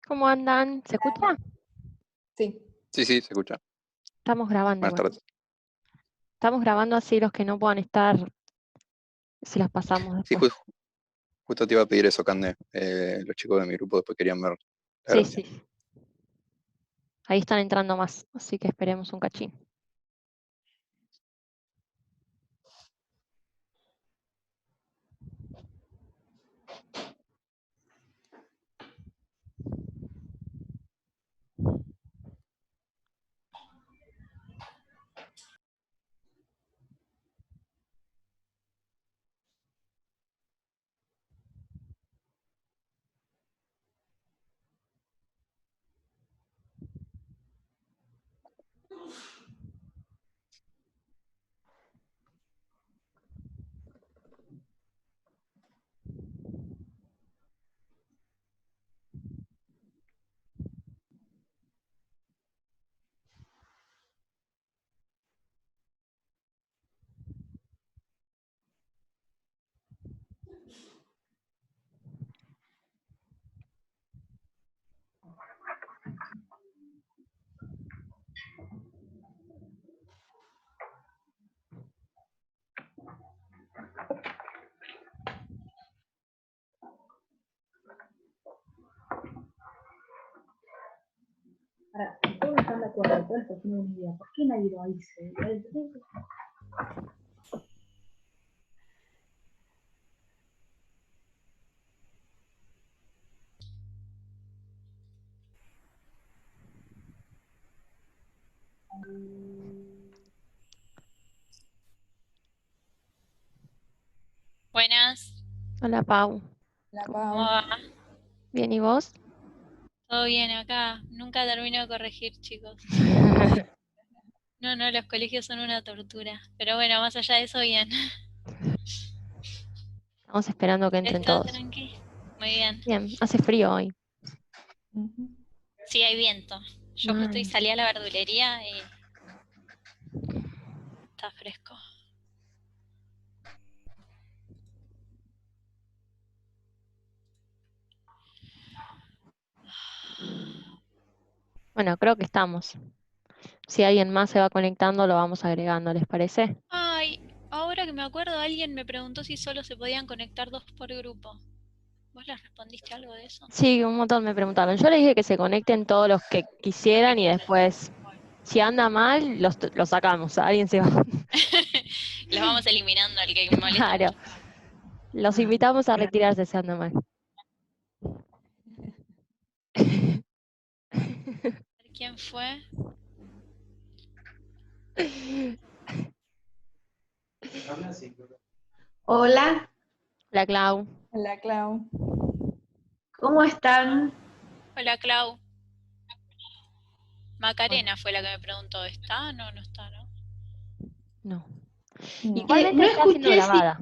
¿Cómo andan? ¿Se escucha? Sí. Sí, se escucha. Estamos grabando Buenas igual. tardes. Estamos grabando así los que no puedan estar, si las pasamos Sí, después. justo te iba a pedir eso, Cande. Los chicos de mi grupo después querían ver la Sí, grabación. sí. Ahí están entrando más, así que esperemos un cachín. Ahora, si todos están de acuerdo, entonces tiene una idea. ¿Por qué nadie lo dice? Buenas, Hola, Pau. La ¿cómo Pau. va? ¿Bien y vos? ¿Todo bien acá? Nunca termino de corregir, chicos. No, los colegios son una tortura. Pero bueno, más allá de eso, bien. Estamos esperando que entren ¿Está todos. tranqui? Muy bien. Bien, hace frío hoy. Ujú. Sí, hay viento. Yo justo salí a la verdulería y está fresco. Bueno, creo que estamos. Si alguien más se va conectando, lo vamos agregando, ¿les parece? Ay, ahora que me acuerdo, alguien me preguntó si solo se podían conectar 2 por grupo. ¿Vos les respondiste algo de eso? Sí, un montón me preguntaron. Yo les dije que se conecten todos los que quisieran y después, si anda mal, los sacamos. Alguien se va. Los vamos eliminando al que molesta Claro. mucho. Los invitamos a retirarse si anda mal. ¿Quién fue? Hola, La Clau. La Clau. ¿cómo están? Hola, Clau. Macarena fue la que me preguntó, ¿está? No, no está, ¿no? No. No. Igualmente No está siendo escuché si grabada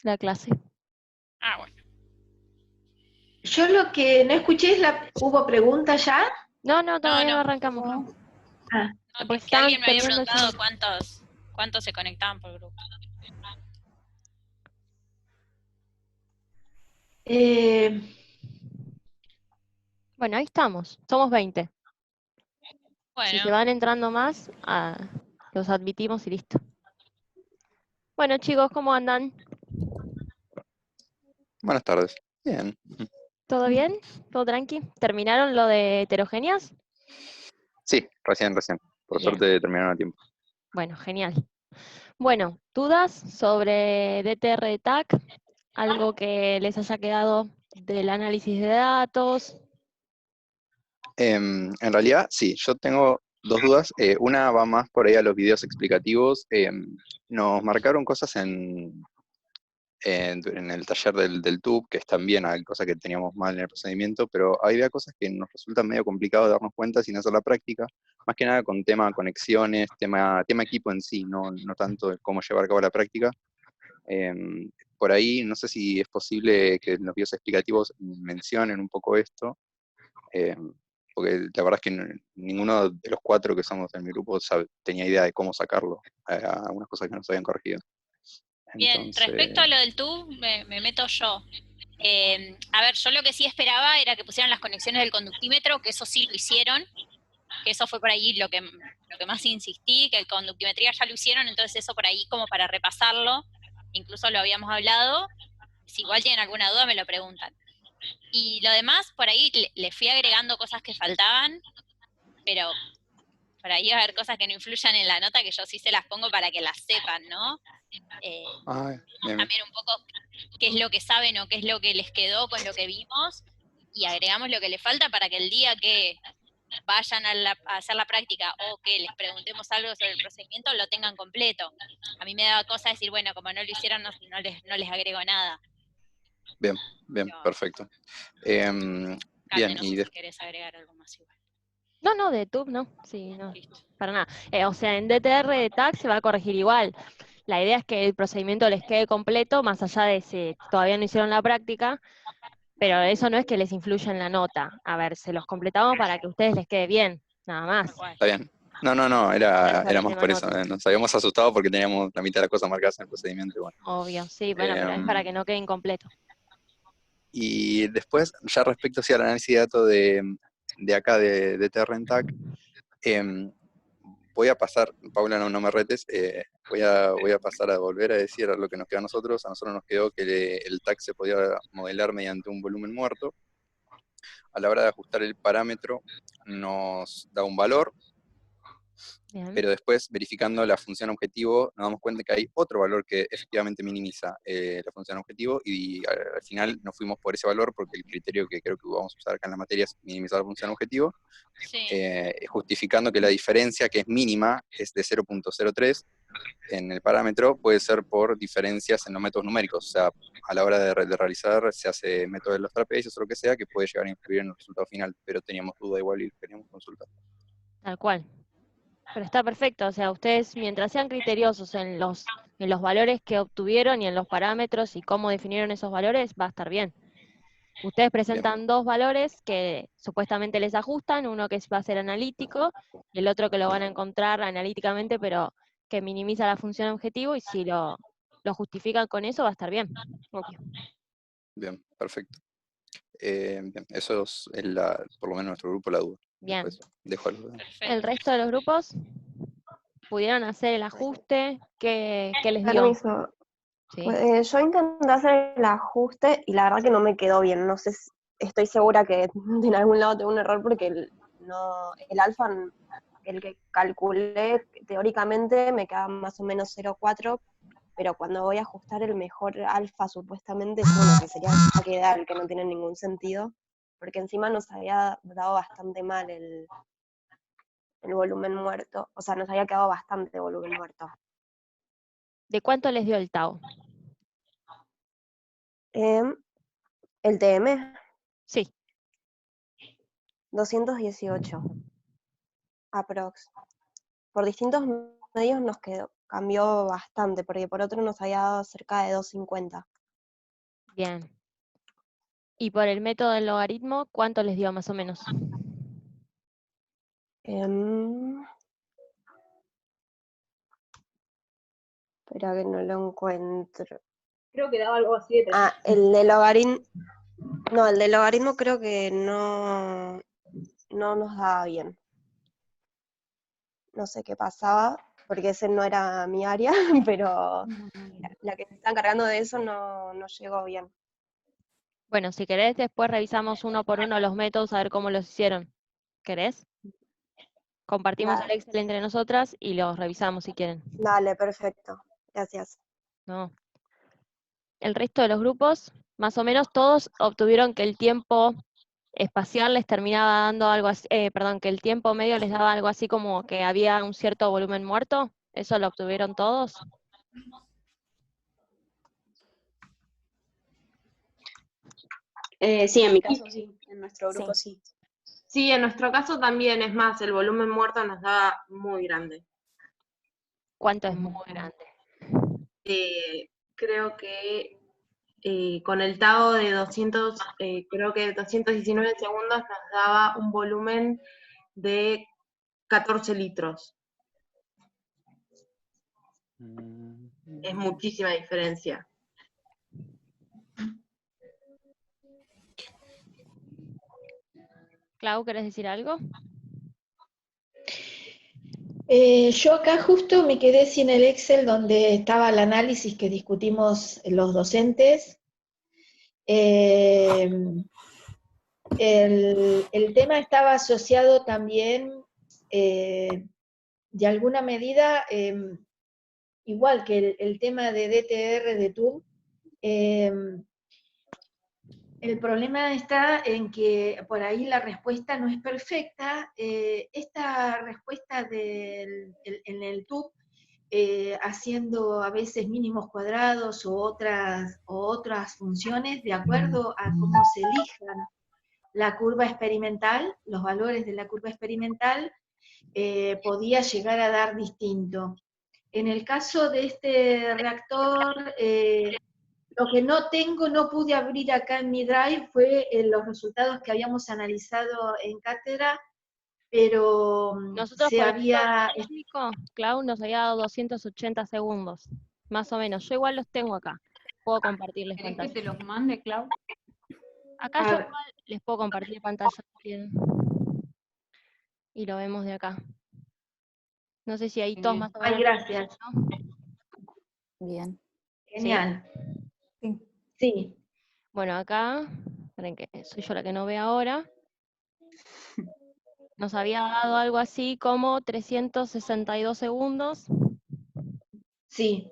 la clase. Ah, bueno. yo lo que no escuché es ¿hubo pregunta ya? No, todavía no No. arrancamos. No. Ah, No, Porque que estaban alguien me había teniendo preguntado ya. cuántos se conectaban por grupo. eh, Bueno, ahí estamos. Somos 20. Si se Bueno, van entrando más, los admitimos y listo. Bueno, chicos, ¿cómo andan? Buenas tardes. Bien. ¿Todo bien? ¿Todo tranqui? ¿Terminaron lo de heterogéneas? Sí, recién. Por Bien. suerte terminaron a tiempo. Bueno, genial. Bueno, ¿dudas sobre DTR TAC? ¿Algo que les haya quedado del análisis de datos? En realidad, sí, yo tengo dos dudas. Una va más por ahí a los videos explicativos. Nos marcaron cosas en el taller del TUB, que están bien, hay cosas que teníamos mal en el procedimiento, pero había cosas que nos resultan medio complicado darnos cuenta sin hacer la práctica, más que nada con tema conexiones, tema equipo en sí, no tanto de cómo llevar a cabo la práctica. Por ahí, no sé si es posible que en los videos explicativos mencionen un poco esto, porque la verdad es que ninguno de los cuatro que somos en mi grupo tenía idea de cómo sacarlo, a algunas cosas que nos habían corregido. bien, respecto Entonces, a lo del TUB, me meto yo. A ver, yo lo que sí esperaba era que pusieran las conexiones del conductímetro, que eso sí lo hicieron, que eso fue por ahí lo que más insistí, que el conductimetría ya lo hicieron, entonces eso por ahí como para repasarlo, incluso lo habíamos hablado, si igual tienen alguna duda me lo preguntan. Y lo demás, por ahí le fui agregando cosas que faltaban, pero por ahí va a haber cosas que no influyan en la nota, que yo sí se las pongo para que las sepan, ¿no? Bien. También un poco qué es lo que saben o qué es lo que les quedó con lo que vimos, y agregamos lo que les falta para que el día que vayan a hacer la práctica o que les preguntemos algo sobre el procedimiento, lo tengan completo. A mí me daba cosa decir, bueno, como no lo hicieron, no les agrego nada. Bien, Pero, perfecto. Cande, Bien, no y sé si querés agregar algo más igual. No, de TUB no, sí, no, Listo. para nada. O sea, en DTR de TAC se va a corregir igual. La idea es que el procedimiento les quede completo, más allá de si todavía no hicieron la práctica, pero eso no es que les influya en la nota. A ver, se los completamos para que a ustedes les quede bien, nada más. Tal cual. está bien. No, Por era eso el más tema por eso. nota. Nos habíamos asustado porque teníamos la mitad de las cosas marcadas en el procedimiento. Bueno. Obvio, sí, bueno, pero es para que no quede incompleto. Y después, ya respecto al análisis de datos de acá, de TRNTAC, voy a pasar, Paula, no me retes, voy a pasar a volver a decir lo que nos queda a nosotros. A nosotros nos quedó que el TAC se podía modelar mediante un volumen muerto. A la hora de ajustar el parámetro, nos da un valor, Bien. pero después, verificando la función objetivo, nos damos cuenta que hay otro valor que efectivamente minimiza la función objetivo, y al final nos fuimos por ese valor porque el criterio que creo que vamos a usar acá en la materia es minimizar la función objetivo, Sí. justificando que la diferencia, que es mínima, es de 0.03 en el parámetro, puede ser por diferencias en los métodos numéricos. O sea, a la hora de realizar, se hace método de los trapecios o lo que sea, que puede llegar a influir en el resultado final, pero teníamos duda igual y queríamos consultar. Tal cual. Pero está perfecto, o sea, ustedes mientras sean criteriosos en los valores que obtuvieron y en los parámetros y cómo definieron esos valores, va a estar bien. Ustedes presentan dos valores que supuestamente les ajustan, uno que va a ser analítico y el otro que lo van a encontrar analíticamente, pero que minimiza la función objetivo, y si lo justifican con eso va a estar bien. Obvio. Bien, perfecto. Bien, eso es por lo menos nuestro grupo la duda. Bien. Después dejo la duda. Perfecto. ¿El resto de los grupos pudieron hacer el ajuste? ¿Qué les dio? Permiso. Sí. Yo intenté hacer el ajuste y la verdad que no me quedó bien. No sé, estoy segura que en algún lado tengo un error porque el alfa, el que calculé teóricamente, me queda más o menos 0,4, pero cuando voy a ajustar el mejor alfa supuestamente es uno, que sería el que da, el que no tiene ningún sentido, porque encima nos había dado bastante mal el volumen muerto, o sea, nos había quedado bastante volumen muerto. ¿De cuánto les dio el Tau? El TM, Sí. 218, aprox. Por distintos medios nos cambió bastante, porque por otro nos había dado cerca de 250. Bien. ¿Y por el método del logaritmo, cuánto les dio más o menos? Espera que no lo encuentro. Creo que daba algo así de El de logaritmo. No, el de logaritmo creo que no nos daba bien. No sé qué pasaba, porque ese no era mi área, pero la que se está encargando de eso no llegó bien. Bueno, si querés, después revisamos uno por uno los métodos a ver cómo los hicieron. ¿Querés? Compartimos el Excel entre nosotras y los revisamos si quieren. Dale, perfecto. Gracias. No. El resto de los grupos, más o menos todos obtuvieron que el tiempo espacial les terminaba dando algo así, que el tiempo medio les daba algo así como que había un cierto volumen muerto. ¿Eso lo obtuvieron todos? Sí, en mi caso sí, en nuestro grupo sí. Sí, en nuestro caso también, es más, el volumen muerto nos da muy grande. ¿Cuánto es muy grande? Creo que con el TAO de 200, creo que 219 segundos nos daba un volumen de 14 litros. Es muchísima diferencia. Clau, ¿querés decir algo? Yo acá justo me quedé sin el Excel donde estaba el análisis que discutimos los docentes. El tema estaba asociado también, de alguna medida, igual que el tema de DTR de TUB, el problema está en que por ahí la respuesta no es perfecta. Esta respuesta en el TUB, haciendo a veces mínimos cuadrados o otras funciones, de acuerdo a cómo se elijan la curva experimental, los valores de la curva experimental, podía llegar a dar distinto. En el caso de este reactor, lo que no pude abrir acá en mi Drive fue los resultados que habíamos analizado en cátedra, pero Nosotros se por el había... método técnico, Clau nos había dado 280 segundos, más o menos. Yo igual los tengo acá. Puedo compartirles ¿Querés que pantalla. te los mande, Clau? Acá yo igual les puedo compartir pantalla si quieren. Y lo vemos de acá. No sé si ahí todos más o menos. Ay, gracias. ¿no? Bien. Genial. Sí. Sí. Bueno, acá, esperen que soy yo la que no ve ahora. Nos había dado algo así como 362 segundos. Sí.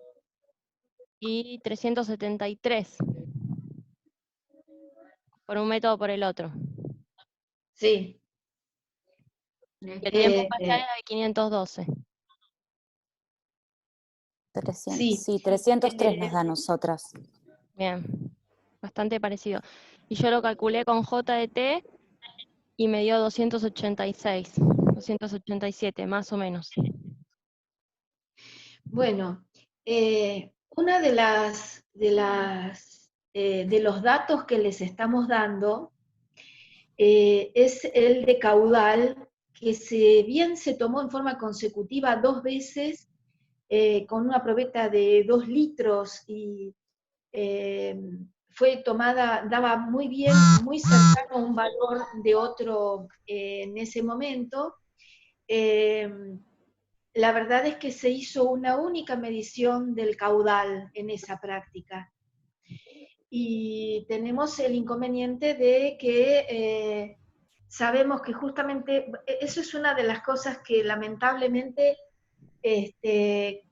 Y 373. Por un método o por el otro. Sí. El tiempo parcial era de 512. 300, sí, 303 nos da a nosotras. Bien, bastante parecido. Y yo lo calculé con JDT y me dio 286, 287, más o menos. Bueno, una de los datos que les estamos dando es el de caudal, que bien se tomó en forma consecutiva 2 veces, con una probeta de 2 litros y fue tomada, daba muy bien, muy cercano a un valor de otro en ese momento. La verdad es que se hizo una única medición del caudal en esa práctica. Y tenemos el inconveniente de que sabemos que justamente, eso es una de las cosas que lamentablemente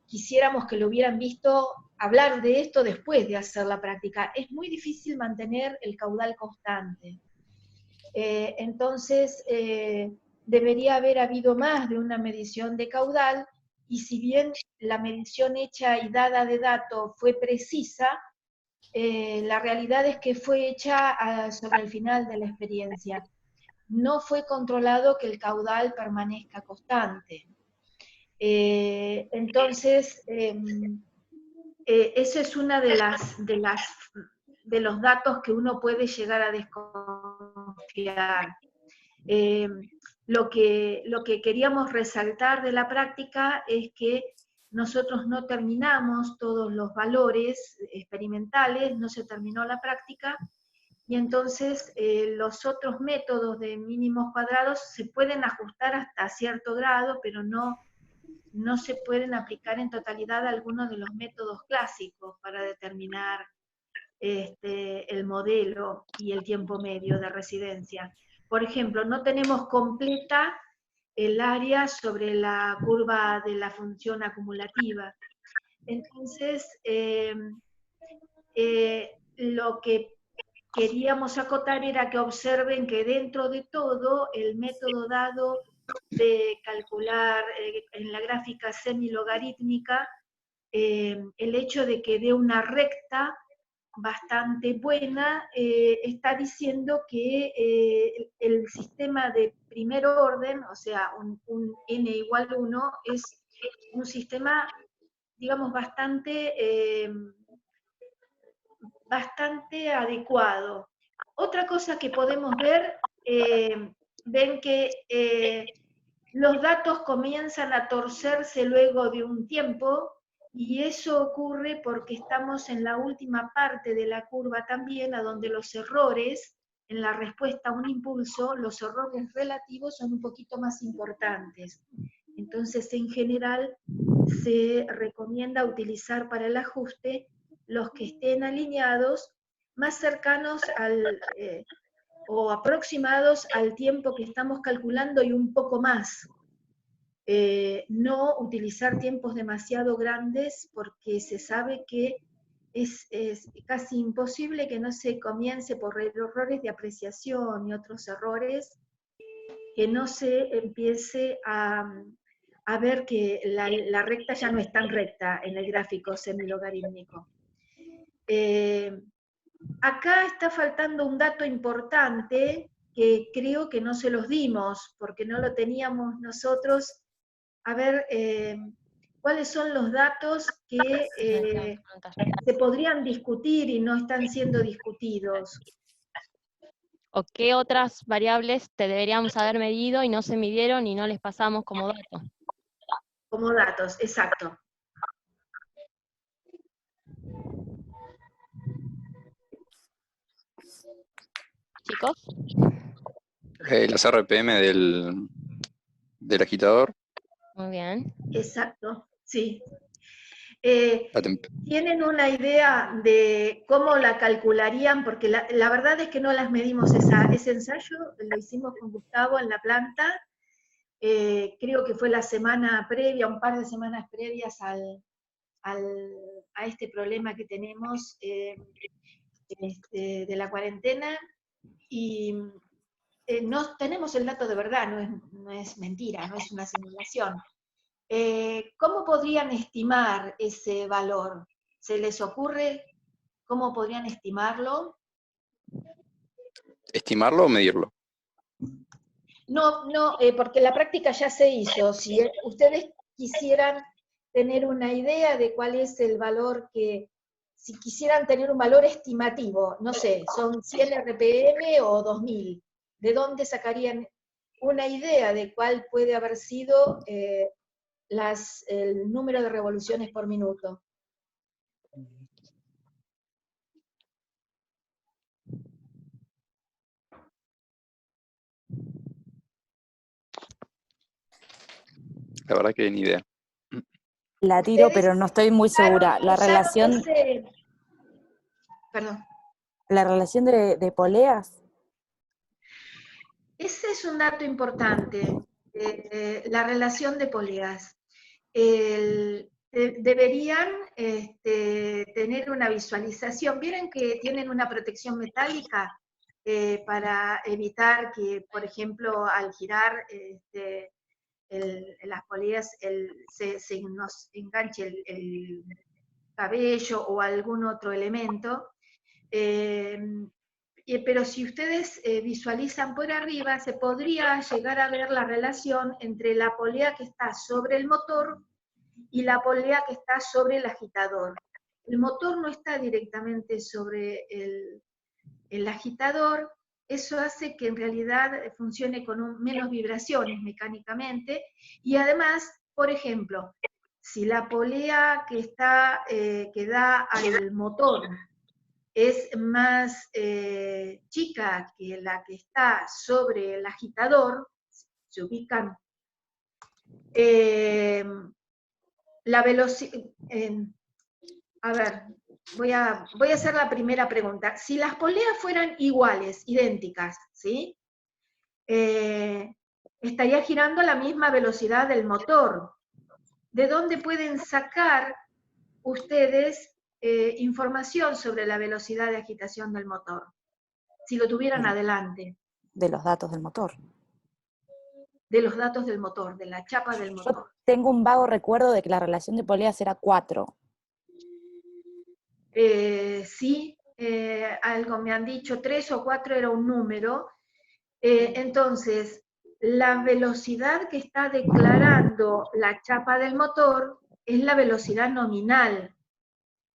quisiéramos que lo hubieran visto hablar de esto después de hacer la práctica. Es muy difícil mantener el caudal constante. Entonces, debería haber habido más de una medición de caudal, y si bien la medición hecha y dada de dato fue precisa, la realidad es que fue hecha sobre el final de la experiencia. No fue controlado que el caudal permanezca constante. Entonces, eso es una de los datos que uno puede llegar a desconfiar. Lo que queríamos resaltar de la práctica es que nosotros no terminamos todos los valores experimentales, no se terminó la práctica, y entonces los otros métodos de mínimos cuadrados se pueden ajustar hasta cierto grado, pero no se pueden aplicar en totalidad algunos de los métodos clásicos para determinar el modelo y el tiempo medio de residencia. Por ejemplo, no tenemos completa el área sobre la curva de la función acumulativa. Entonces, lo que queríamos acotar era que observen que dentro de todo, el método dado de calcular en la gráfica semilogarítmica, el hecho de que dé una recta bastante buena, está diciendo que el sistema de primer orden, o sea, un n igual 1, es un sistema, digamos, bastante adecuado. Otra cosa que podemos ver, ven que los datos comienzan a torcerse luego de un tiempo, y eso ocurre porque estamos en la última parte de la curva también, a donde los errores en la respuesta a un impulso, los errores relativos son un poquito más importantes. Entonces, en general, se recomienda utilizar para el ajuste los que estén alineados más cercanos o aproximados al tiempo que estamos calculando y un poco más. No utilizar tiempos demasiado grandes porque se sabe que es casi imposible que no se comience por errores de apreciación y otros errores, que no se empiece a ver que la recta ya no es tan recta en el gráfico semilogarítmico. Acá está faltando un dato importante que creo que no se los dimos, porque no lo teníamos nosotros. A ver, ¿cuáles son los datos que se podrían discutir y no están siendo discutidos? ¿O qué otras variables te deberíamos haber medido y no se midieron y no les pasamos como datos? Como datos, exacto. ¿Chicos? Las RPM del agitador. Muy bien. Exacto, sí. La temp- ¿Tienen una idea de cómo la calcularían? Porque la verdad es que no las medimos ese ensayo, lo hicimos con Gustavo en la planta, creo que fue la semana previa, un par de semanas previas a este problema que tenemos de la cuarentena, y no tenemos el dato de verdad, no es mentira, no es una simulación. ¿Cómo podrían estimar ese valor? ¿Se les ocurre cómo podrían estimarlo? ¿Estimarlo o medirlo? No, porque la práctica ya se hizo. Si ustedes quisieran tener una idea de cuál es el valor si quisieran tener un valor estimativo, no sé, son 100 RPM o 2000, ¿de dónde sacarían una idea de cuál puede haber sido el número de revoluciones por minuto? La verdad que ni idea. La tiro, pero no estoy muy segura. La relación Perdón. ¿La relación de poleas? Ese es un dato importante, la relación de poleas. Deberían tener una visualización. ¿Vieron que tienen una protección metálica para evitar que, por ejemplo, al girar las poleas se nos enganche el cabello o algún otro elemento? Pero si ustedes visualizan por arriba, se podría llegar a ver la relación entre la polea que está sobre el motor y la polea que está sobre el agitador. El motor no está directamente sobre el agitador, eso hace que en realidad funcione con menos vibraciones mecánicamente, y además, por ejemplo, si la polea que da al motor es más chica que la que está sobre el agitador, se ubican, la velocidad, a ver, voy a hacer la primera pregunta. Si las poleas fueran iguales, idénticas, ¿sí? Estaría girando a la misma velocidad del motor. ¿De dónde pueden sacar ustedes información sobre la velocidad de agitación del motor? Si lo tuvieran adelante. De los datos del motor. De los datos del motor, de la chapa del motor. Yo tengo un vago recuerdo de que la relación de poleas era 4. Sí, algo me han dicho, 3 o 4 era un número. Entonces, la velocidad que está declarando la chapa del motor es la velocidad nominal.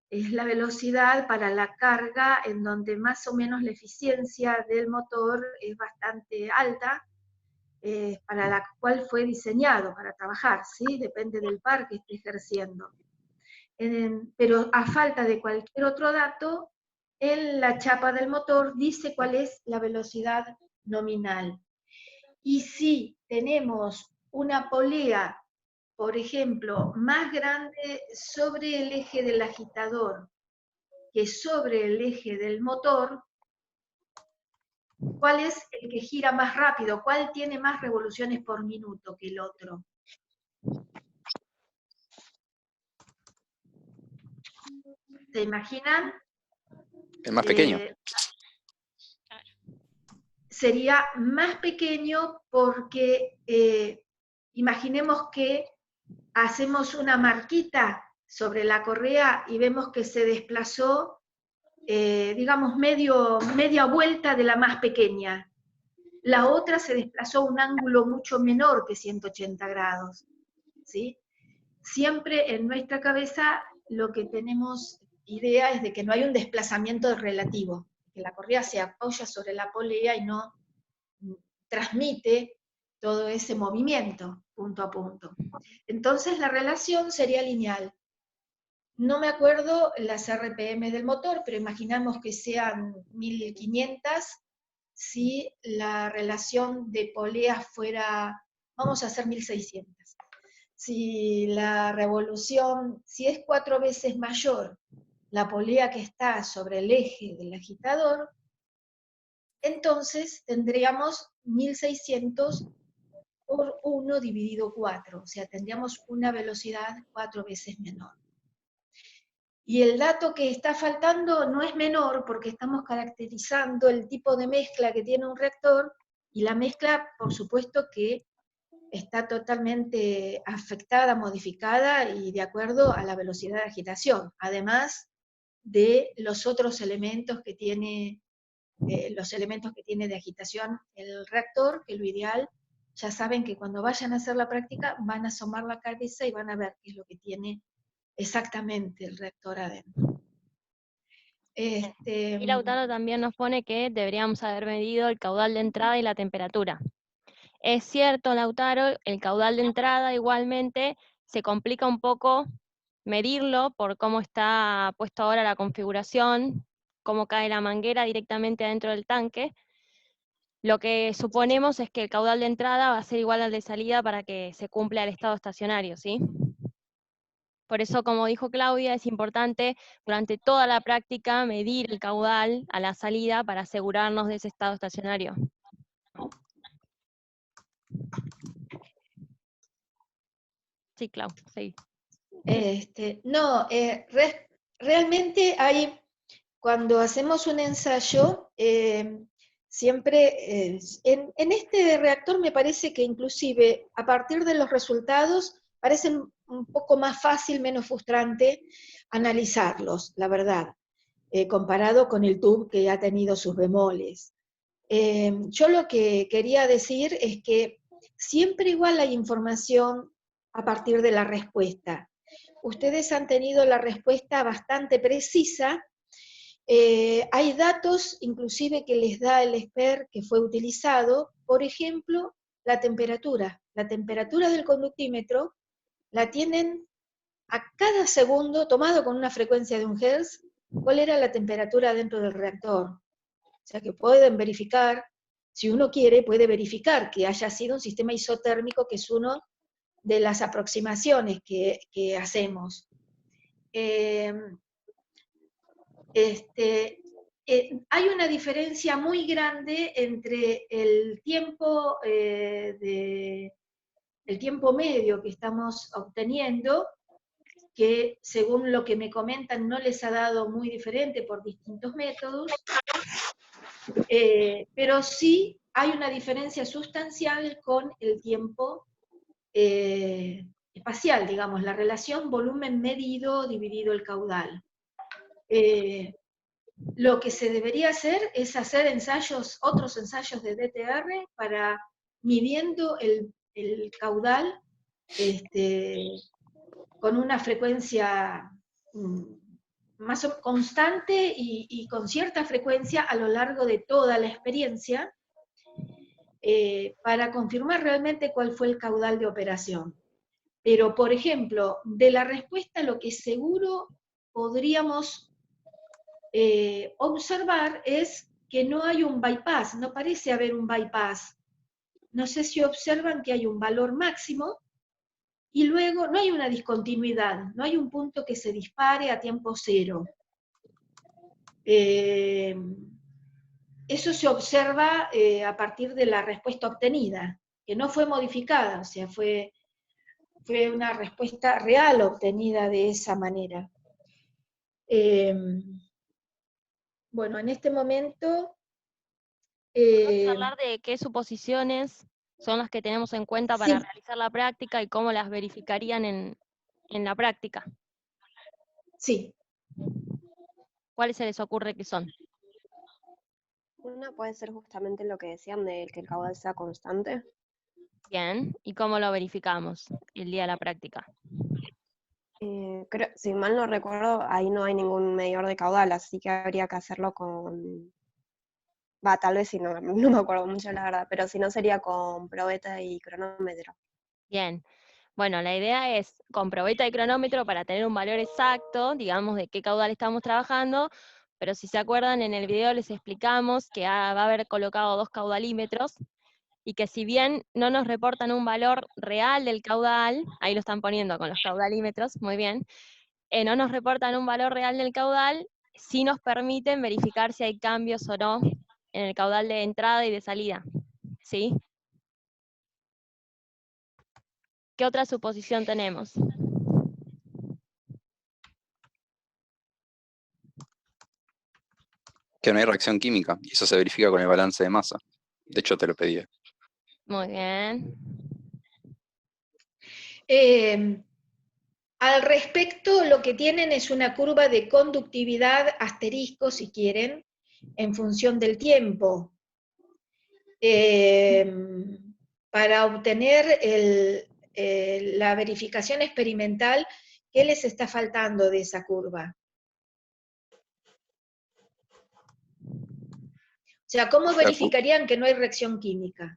Es la velocidad para la carga en donde más o menos la eficiencia del motor es bastante alta, para la cual fue diseñado para trabajar, ¿sí? Depende del par que esté ejerciendo. Pero a falta de cualquier otro dato, en la chapa del motor dice cuál es la velocidad nominal. Y si tenemos una polea, por ejemplo, más grande sobre el eje del agitador que sobre el eje del motor, ¿cuál es el que gira más rápido? ¿Cuál tiene más revoluciones por minuto que el otro? ¿Se imaginan? El más pequeño. Sería más pequeño porque imaginemos que hacemos una marquita sobre la correa y vemos que se desplazó, digamos, media vuelta de la más pequeña. La otra se desplazó a un ángulo mucho menor que 180 grados, ¿sí? Siempre en nuestra cabeza lo que tenemos idea es de que no hay un desplazamiento relativo, que la correa se apoya sobre la polea y no transmite todo ese movimiento punto a punto. Entonces la relación sería lineal. No me acuerdo las RPM del motor, pero imaginamos que sean 1500 si la relación de polea fuera, vamos a hacer 1600. Si la revolución, si es 4 veces mayor la polea que está sobre el eje del agitador, entonces tendríamos 1600 por 1 dividido 4, o sea, tendríamos una velocidad 4 veces menor. Y el dato que está faltando no es menor porque estamos caracterizando el tipo de mezcla que tiene un reactor, y la mezcla, por supuesto, que está totalmente afectada, modificada y de acuerdo a la velocidad de agitación, además de los otros elementos que tiene, de agitación el reactor, que lo ideal, ya saben que cuando vayan a hacer la práctica van a asomar la cabeza y van a ver qué es lo que tiene exactamente el reactor adentro. Y Lautaro también nos pone que deberíamos haber medido el caudal de entrada y la temperatura. Es cierto, Lautaro, el caudal de entrada igualmente se complica un poco medirlo por cómo está puesto ahora la configuración, cómo cae la manguera directamente adentro del tanque. Lo que suponemos es que el caudal de entrada va a ser igual al de salida para que se cumpla el estado estacionario, ¿sí? Por eso, como dijo Claudia, es importante durante toda la práctica medir el caudal a la salida para asegurarnos de ese estado estacionario. Sí, Clau, sí. No, realmente hay, cuando hacemos un ensayo, siempre, en este reactor me parece que inclusive a partir de los resultados parecen un poco más fácil, menos frustrante analizarlos, la verdad, comparado con el TUB que ha tenido sus bemoles. Yo lo que quería decir es que siempre igual hay información a partir de la respuesta. Ustedes han tenido la respuesta bastante precisa. Hay datos inclusive que les da el expert que fue utilizado, por ejemplo, la temperatura. La temperatura del conductímetro la tienen a cada segundo, tomado con una frecuencia de 1 Hz, cuál era la temperatura dentro del reactor. O sea que pueden verificar, si uno quiere, puede verificar que haya sido un sistema isotérmico, que es una de las aproximaciones que hacemos. Hay una diferencia muy grande entre el tiempo, el tiempo medio que estamos obteniendo, que según lo que me comentan no les ha dado muy diferente por distintos métodos, pero sí hay una diferencia sustancial con el tiempo espacial, digamos, la relación volumen medido dividido el caudal. Lo que se debería hacer es hacer ensayos, otros ensayos de DTR para midiendo el caudal con una frecuencia más constante y con cierta frecuencia a lo largo de toda la experiencia, para confirmar realmente cuál fue el caudal de operación. Pero, por ejemplo, de la respuesta lo que seguro podríamos observar es que no hay un bypass, no parece haber un bypass. No sé si observan que hay un valor máximo y luego no hay una discontinuidad, no hay un punto que se dispare a tiempo cero. Eso se observa a partir de la respuesta obtenida, que no fue modificada, o sea, fue una respuesta real obtenida de esa manera. Bueno, en este momento... Vamos a hablar de qué suposiciones son las que tenemos en cuenta para Sí. realizar la práctica y cómo las verificarían en la práctica. Sí. ¿Cuáles se les ocurre que son? Una puede ser justamente lo que decían de que el caudal sea constante. Bien, ¿y cómo lo verificamos el día de la práctica? Creo, si mal no recuerdo, ahí no hay ningún medidor de caudal, así que habría que hacerlo con... tal vez si no, no me acuerdo mucho la verdad, pero si no sería con probeta y cronómetro. Bien, bueno, la idea es con probeta y cronómetro para tener un valor exacto, digamos, de qué caudal estamos trabajando, pero si se acuerdan, en el video les explicamos que va a haber colocado 2 caudalímetros, y que si bien no nos reportan un valor real del caudal, ahí lo están poniendo con los caudalímetros, muy bien, no nos reportan un valor real del caudal, sí nos permiten verificar si hay cambios o no en el caudal de entrada y de salida, ¿sí? ¿Qué otra suposición tenemos? Que no hay reacción química, y eso se verifica con el balance de masa. De hecho, te lo pedí. Muy bien. Al respecto, lo que tienen es una curva de conductividad asterisco, si quieren, en función del tiempo. Para obtener la verificación experimental, ¿qué les está faltando de esa curva? O sea, ¿cómo verificarían que no hay reacción química?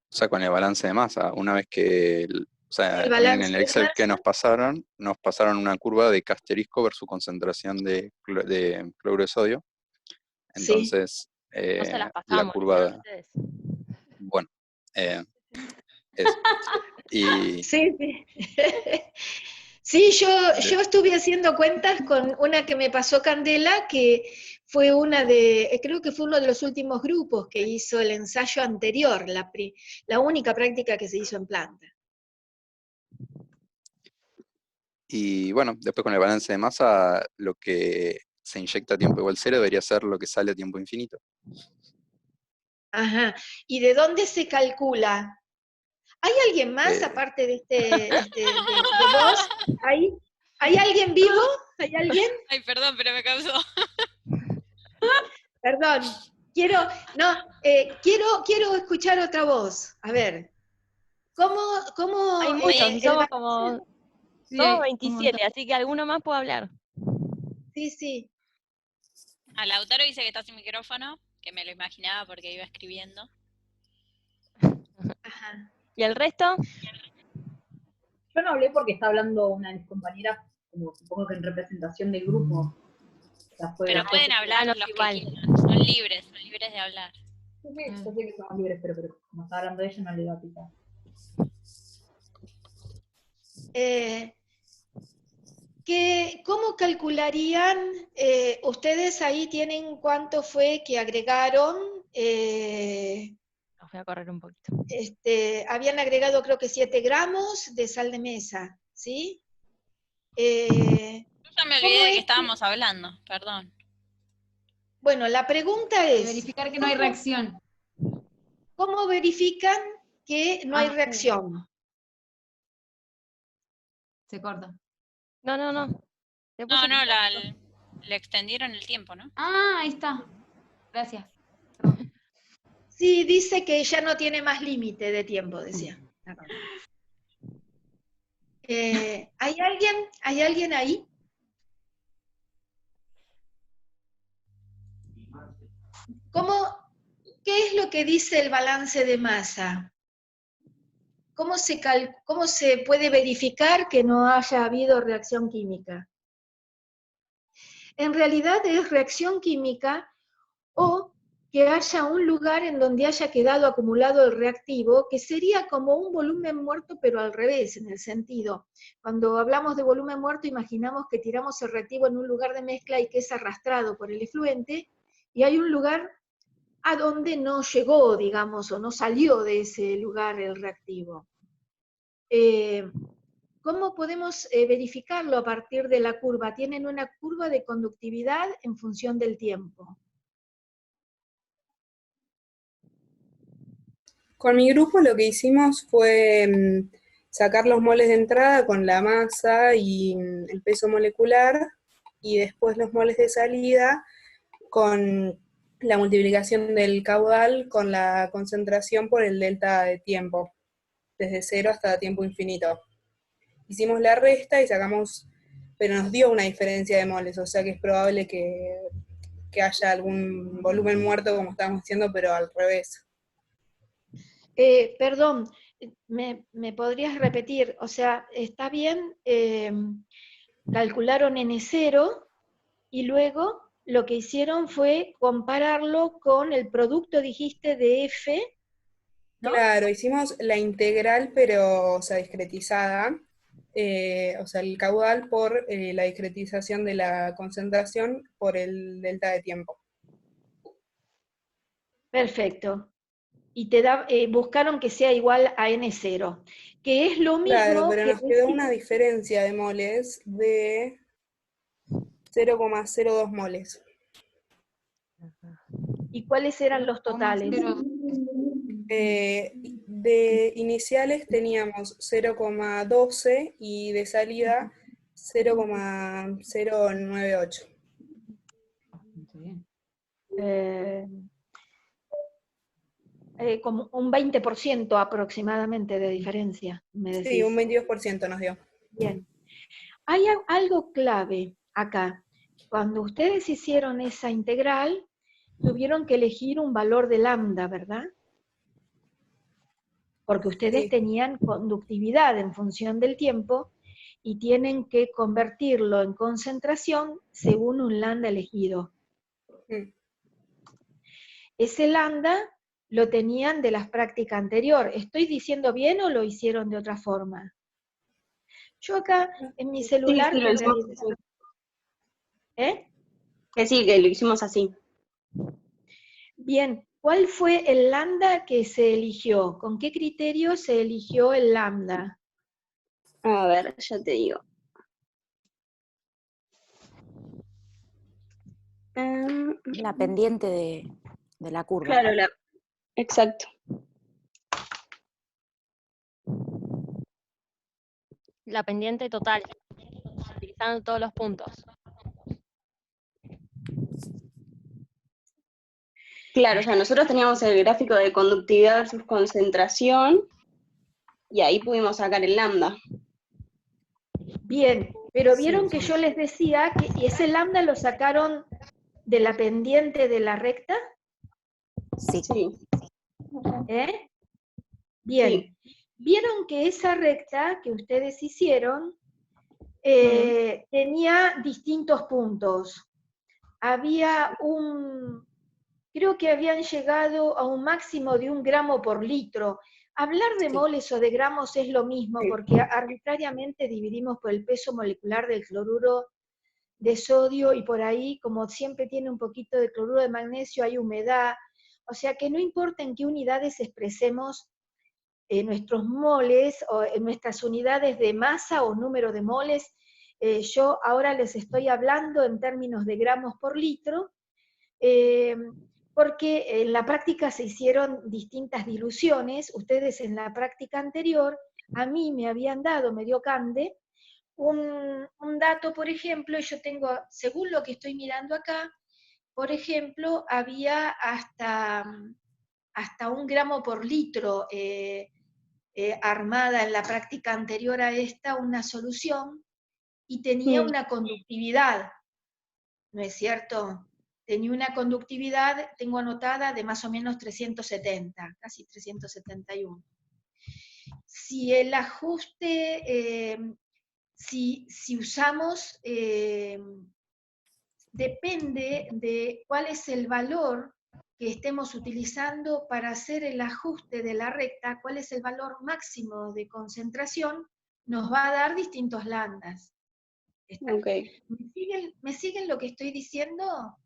O sea, con el balance de masa, una vez que, o sea, El en balance el de Excel que masa. nos pasaron una curva de asterisco versus concentración de cloruro de sodio. Entonces, No se las la pasamos, curva, ¿no? Ustedes. bueno, eso. Y Sí, sí. Sí, yo estuve haciendo cuentas con una que me pasó Candela, que fue creo que fue uno de los últimos grupos que hizo el ensayo anterior, la única práctica que se hizo en planta. Y bueno, después con el balance de masa, lo que se inyecta a tiempo igual cero debería ser lo que sale a tiempo infinito. Ajá. ¿Y de dónde se calcula? ¿Hay alguien más aparte de vos? ¿Hay alguien vivo? ¿Hay alguien? Ay, perdón, pero me causó. Perdón. Quiero escuchar otra voz. A ver. ¿Cómo Hay muchos, y somos como... Sí, somos hay un 27, montón. así que alguno más puede hablar. Sí, sí. Al Lautaro dice que está sin micrófono, que me lo imaginaba porque iba escribiendo. Ajá. ¿Y el resto? Yo no hablé porque está hablando una de mis compañeras, como supongo que en representación del grupo. O sea, Pero pueden hablar los igual. que quieran, son libres de hablar. Sí, yo sé que somos libres, pero como está hablando ella, no le va a picar. ¿Cómo calcularían? Ustedes ahí tienen cuánto fue que agregaron. Los voy a correr un poquito. Habían agregado creo que 7 gramos de sal de mesa, ¿sí? Yo ya me olvidé de que es estábamos hablando, perdón. Bueno, la pregunta es... Verificar que no hay reacción. ¿Cómo verifican que no hay reacción? Se corta. No. No, le extendieron el tiempo, ¿no? Ah, ahí está. Gracias. Sí, dice que ya no tiene más límite de tiempo, decía. ¿Hay alguien ahí? ¿Qué es lo que dice el balance de masa? ¿cómo se puede verificar que no haya habido reacción química? En realidad es reacción química o que haya un lugar en donde haya quedado acumulado el reactivo, que sería como un volumen muerto, pero al revés, en el sentido, cuando hablamos de volumen muerto, imaginamos que tiramos el reactivo en un lugar de mezcla y que es arrastrado por el efluente, y hay un lugar a donde no llegó, digamos, o no salió de ese lugar el reactivo. ¿Cómo podemos verificarlo a partir de la curva? Tienen una curva de conductividad en función del tiempo. Con mi grupo lo que hicimos fue sacar los moles de entrada con la masa y el peso molecular, y después los moles de salida con la multiplicación del caudal con la concentración por el delta de tiempo, desde 0 hasta tiempo infinito. Hicimos la resta y sacamos, pero nos dio una diferencia de moles, o sea que es probable que haya algún volumen muerto, como estábamos diciendo, pero al revés. Perdón, ¿me podrías repetir? O sea, está bien, calcularon N0 y luego lo que hicieron fue compararlo con el producto, dijiste, de F, ¿no? Claro, hicimos la integral, pero, o sea, discretizada, o sea, el caudal por la discretización de la concentración por el delta de tiempo. Perfecto. Y buscaron que sea igual a N0, que es lo mismo. Claro, pero que nos quedó una diferencia de moles de 0,02 moles. ¿Y cuáles eran los totales? De iniciales teníamos 0,12 y de salida 0,098. Como un 20% aproximadamente de diferencia, me decís. Sí, un 22% nos dio. Bien. Hay algo clave acá. Cuando ustedes hicieron esa integral, tuvieron que elegir un valor de lambda, ¿verdad? Porque ustedes tenían conductividad en función del tiempo y tienen que convertirlo en concentración según un lambda elegido. Ese lambda lo tenían de la práctica anterior. ¿Estoy diciendo bien o lo hicieron de otra forma? Yo acá en mi celular... Sí, lo hicimos así. ¿Eh? Que sí, que lo hicimos así. Bien, ¿cuál fue el lambda que se eligió? ¿Con qué criterio se eligió el lambda? A ver, ya te digo. La pendiente de la curva. Claro, exacto. La pendiente total, utilizando todos los puntos. Claro, o sea, nosotros teníamos el gráfico de conductividad versus concentración y ahí pudimos sacar el lambda. Bien, pero vieron que yo les decía que ese lambda lo sacaron de la pendiente de la recta. Sí. ¿Eh? Bien. Sí. Vieron que esa recta que ustedes hicieron tenía distintos puntos. Había creo que habían llegado a un máximo de 1 gramo por litro. Hablar de moles o de gramos es lo mismo, porque arbitrariamente dividimos por el peso molecular del cloruro de sodio, y por ahí, como siempre tiene un poquito de cloruro de magnesio, hay humedad. O sea que no importa en qué unidades expresemos nuestros moles, o en nuestras unidades de masa o número de moles, yo ahora les estoy hablando en términos de gramos por litro, porque en la práctica se hicieron distintas diluciones. Ustedes en la práctica anterior, a mí me habían dado, me dio Cande, un dato, por ejemplo, yo tengo, según lo que estoy mirando acá, por ejemplo, había hasta 1 gramo por litro armada en la práctica anterior a esta, una solución, y tenía una conductividad, ¿no es cierto? Tenía una conductividad, tengo anotada, de más o menos 370, casi 371. si el ajuste, si usamos, depende de cuál es el valor que estemos utilizando para hacer el ajuste de la recta, cuál es el valor máximo de concentración, nos va a dar distintos lambdas. Okay. ¿Me siguen lo que estoy diciendo?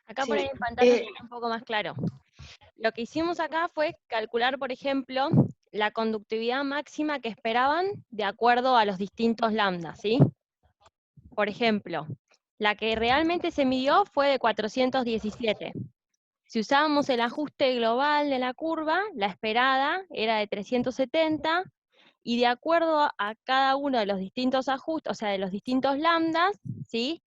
Acá Sí. por ahí en pantalla está un poco más claro. Lo que hicimos acá fue calcular, por ejemplo, la conductividad máxima que esperaban de acuerdo a los distintos lambdas, ¿sí? Por ejemplo, la que realmente se midió fue de 417. Si usábamos el ajuste global de la curva, la esperada era de 370, y de acuerdo a cada uno de los distintos ajustes, o sea, de los distintos lambdas, ¿sí?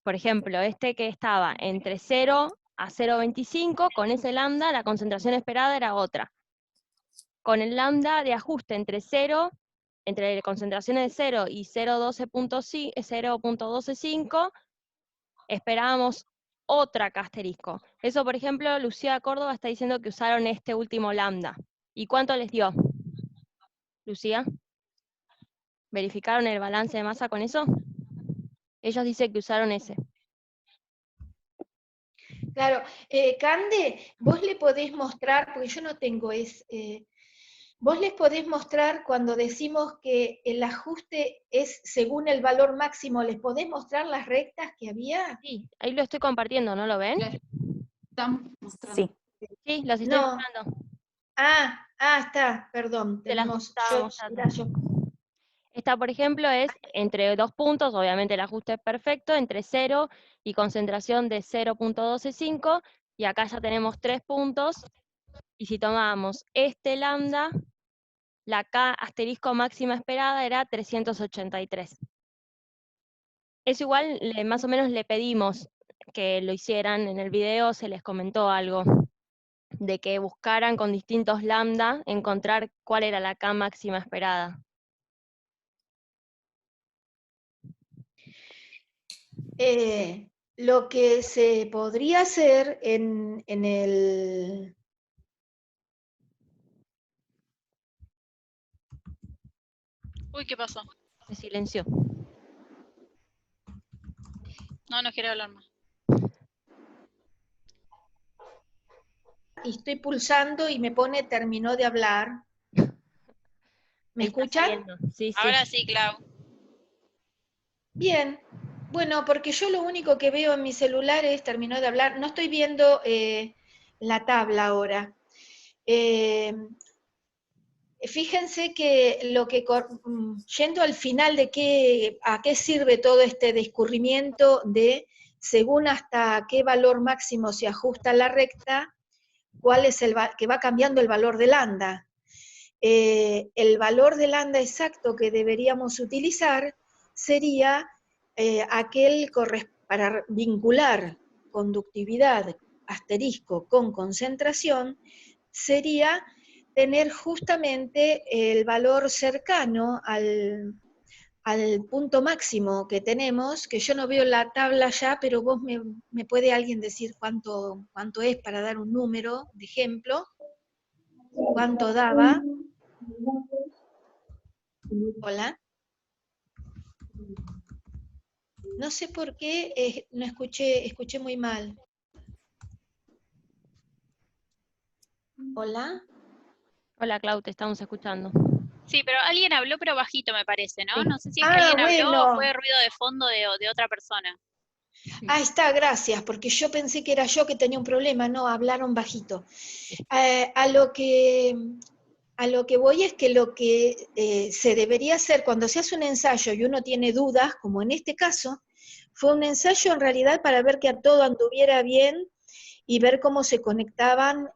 Por ejemplo, este que estaba entre 0 a 0,25, con ese lambda la concentración esperada era otra. Con el lambda de ajuste entre concentraciones de 0 y 0,125, esperábamos otra acá asterisco. Eso, por ejemplo, Lucía Córdoba está diciendo que usaron este último lambda. ¿Y cuánto les dio? Lucía, ¿verificaron el balance de masa con eso? Ellos dicen que usaron ese. Claro, Cande, vos le podés mostrar, porque yo no tengo vos les podés mostrar cuando decimos que el ajuste es según el valor máximo, ¿les podés mostrar las rectas que había? Sí, ahí lo estoy compartiendo, ¿no lo ven? Están mostrando. Sí. Sí, los estoy No. mostrando. Está, perdón, Se las tenemos, estaba mostrando. yo. Esta, por ejemplo, es entre 2 puntos, obviamente el ajuste es perfecto, entre 0 y concentración de 0,125, y acá ya tenemos 3 puntos, y si tomamos este lambda, la K asterisco máxima esperada era 383. Eso igual, más o menos le pedimos que lo hicieran en el video, se les comentó algo, de que buscaran con distintos lambda, encontrar cuál era la K máxima esperada. Lo que se podría hacer en el... Uy, ¿qué pasó? Se silenció. No quiero hablar más. Y estoy pulsando y me pone terminó de hablar. ¿Me escuchan? Sí, sí. Ahora sí, Clau. Bien. Bueno, porque yo lo único que veo en mi celular es terminó de hablar. No estoy viendo la tabla ahora. Fíjense que yendo al final de a qué sirve todo este discurrimiento de según hasta qué valor máximo se ajusta la recta, cuál es que va cambiando el valor del lambda. El valor del lambda exacto que deberíamos utilizar sería aquel para vincular conductividad asterisco con concentración, sería tener justamente el valor cercano al punto máximo que tenemos, que yo no veo la tabla ya, pero vos me puede alguien decir cuánto es para dar un número de ejemplo, cuánto daba. Hola. No sé por qué no escuché muy mal. Hola. Hola, Clau, te estamos escuchando. Sí, pero alguien habló, pero bajito me parece, ¿no? Sí. No sé si es que alguien habló bueno. o fue ruido de fondo de otra persona. Ah, está, gracias, porque yo pensé que era yo que tenía un problema, no, hablaron bajito. A lo que voy es que lo que se debería hacer cuando se hace un ensayo y uno tiene dudas, como en este caso, fue un ensayo en realidad para ver que a todo anduviera bien y ver cómo se conectaban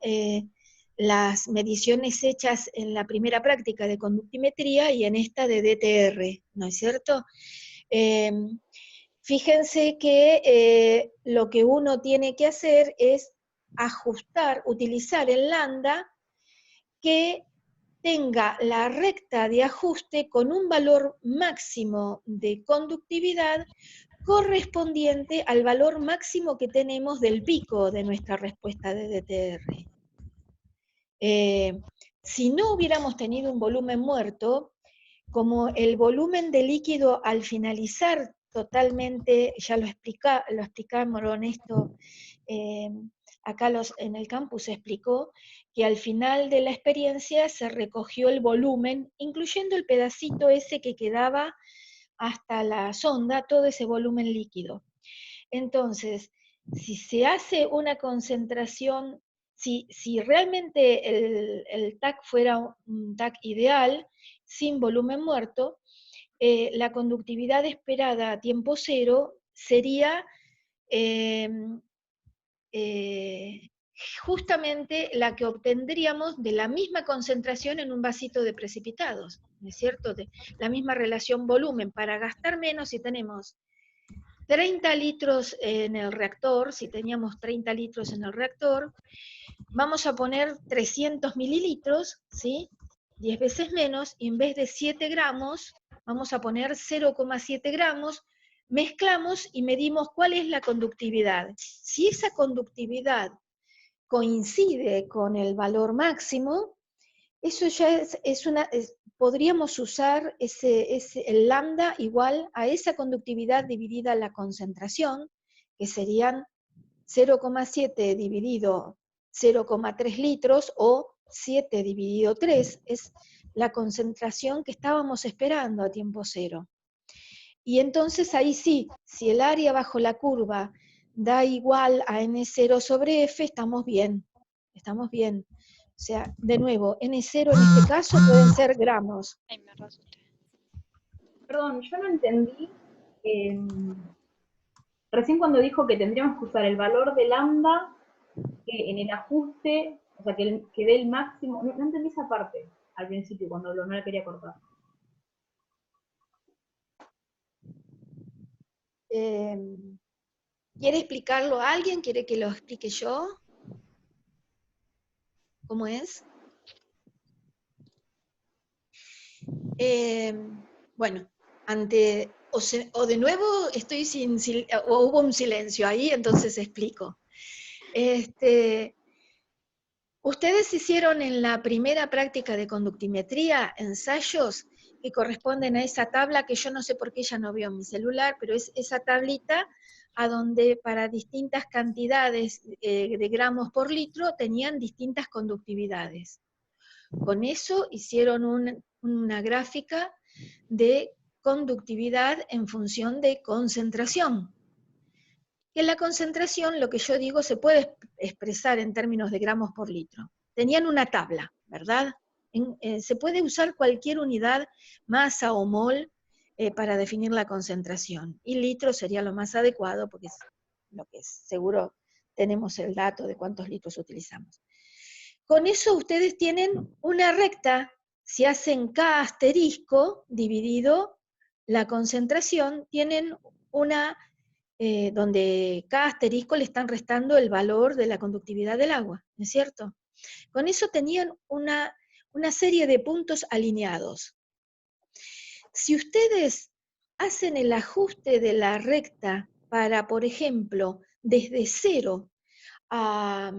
las mediciones hechas en la primera práctica de conductimetría y en esta de DTR, ¿no es cierto? Fíjense que lo que uno tiene que hacer es utilizar el lambda que tenga la recta de ajuste con un valor máximo de conductividad correspondiente al valor máximo que tenemos del pico de nuestra respuesta de DTR. si no hubiéramos tenido un volumen muerto, como el volumen de líquido al finalizar totalmente, ya lo explicamos esto, acá en el campus se explicó, que al final de la experiencia se recogió el volumen, incluyendo el pedacito ese que quedaba hasta la sonda, todo ese volumen líquido. Entonces, si se hace una concentración, si realmente el TAC fuera un TAC ideal, sin volumen muerto, la conductividad esperada a tiempo cero sería justamente la que obtendríamos de la misma concentración en un vasito de precipitados, ¿no es cierto? De la misma relación volumen. Para gastar menos, si tenemos 30 litros en el reactor, si teníamos 30 litros en el reactor, vamos a poner 300 mililitros, ¿sí? 10 veces menos, y en vez de 7 gramos, vamos a poner 0,7 gramos, mezclamos y medimos cuál es la conductividad. Si esa conductividad coincide con el valor máximo, eso ya podríamos usar el lambda igual a esa conductividad dividida la concentración, que serían 0,7 dividido 0,3 litros o 7 dividido 3, es la concentración que estábamos esperando a tiempo cero. Y entonces ahí sí, si el área bajo la curva da igual a N0 sobre F, estamos bien, estamos bien. O sea, de nuevo, N0 en este caso pueden ser gramos. Perdón, yo no entendí. Recién cuando dijo que tendríamos que usar el valor de lambda en el ajuste, o sea, que dé el máximo. No entendí esa parte al principio, cuando no la quería cortar. ¿Quiere explicarlo a alguien? ¿Quiere que lo explique yo? ¿Cómo es? Bueno, o de nuevo estoy o hubo un silencio ahí, entonces explico. Ustedes hicieron en la primera práctica de conductimetría ensayos que corresponden a esa tabla que yo no sé por qué ya no veo en mi celular, pero es esa tablita a donde para distintas cantidades de gramos por litro tenían distintas conductividades. Con eso hicieron una gráfica de conductividad en función de concentración. Que la concentración, lo que yo digo, se puede expresar en términos de gramos por litro. Tenían una tabla, ¿verdad? Se puede usar cualquier unidad, masa o mol, para definir la concentración. Y litro sería lo más adecuado, porque es lo que seguro tenemos el dato de cuántos litros utilizamos. Con eso ustedes tienen una recta, si hacen K asterisco dividido la concentración, tienen una donde cada asterisco le están restando el valor de la conductividad del agua, ¿no es cierto? Con eso tenían una serie de puntos alineados. Si ustedes hacen el ajuste de la recta para, por ejemplo, desde 0 a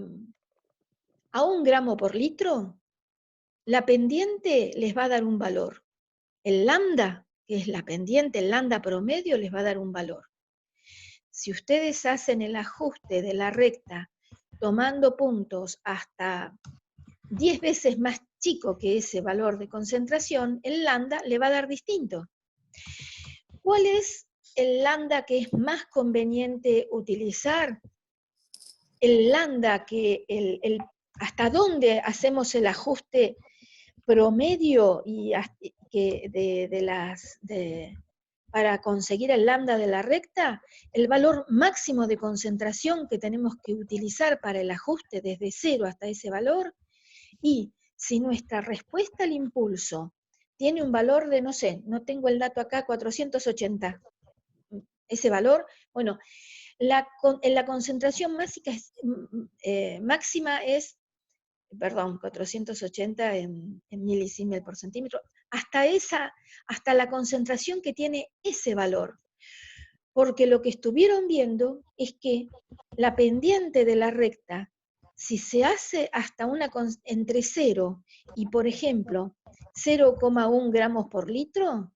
1 gramo por litro, la pendiente les va a dar un valor. El lambda, que es la pendiente, el lambda promedio, les va a dar un valor. Si ustedes hacen el ajuste de la recta tomando puntos hasta 10 veces más chico que ese valor de concentración, el lambda le va a dar distinto. ¿Cuál es el lambda que es más conveniente utilizar? El lambda que hasta dónde hacemos el ajuste promedio y para conseguir el lambda de la recta, el valor máximo de concentración que tenemos que utilizar para el ajuste desde 0 hasta ese valor, y si nuestra respuesta al impulso tiene un valor de, no sé, no tengo el dato acá, 480, ese valor, bueno, la concentración máxima es, perdón, 480 en milisiemel por centímetro, hasta la concentración que tiene ese valor. Porque lo que estuvieron viendo es que la pendiente de la recta si se hace hasta entre 0 y, por ejemplo, 0,1 gramos por litro,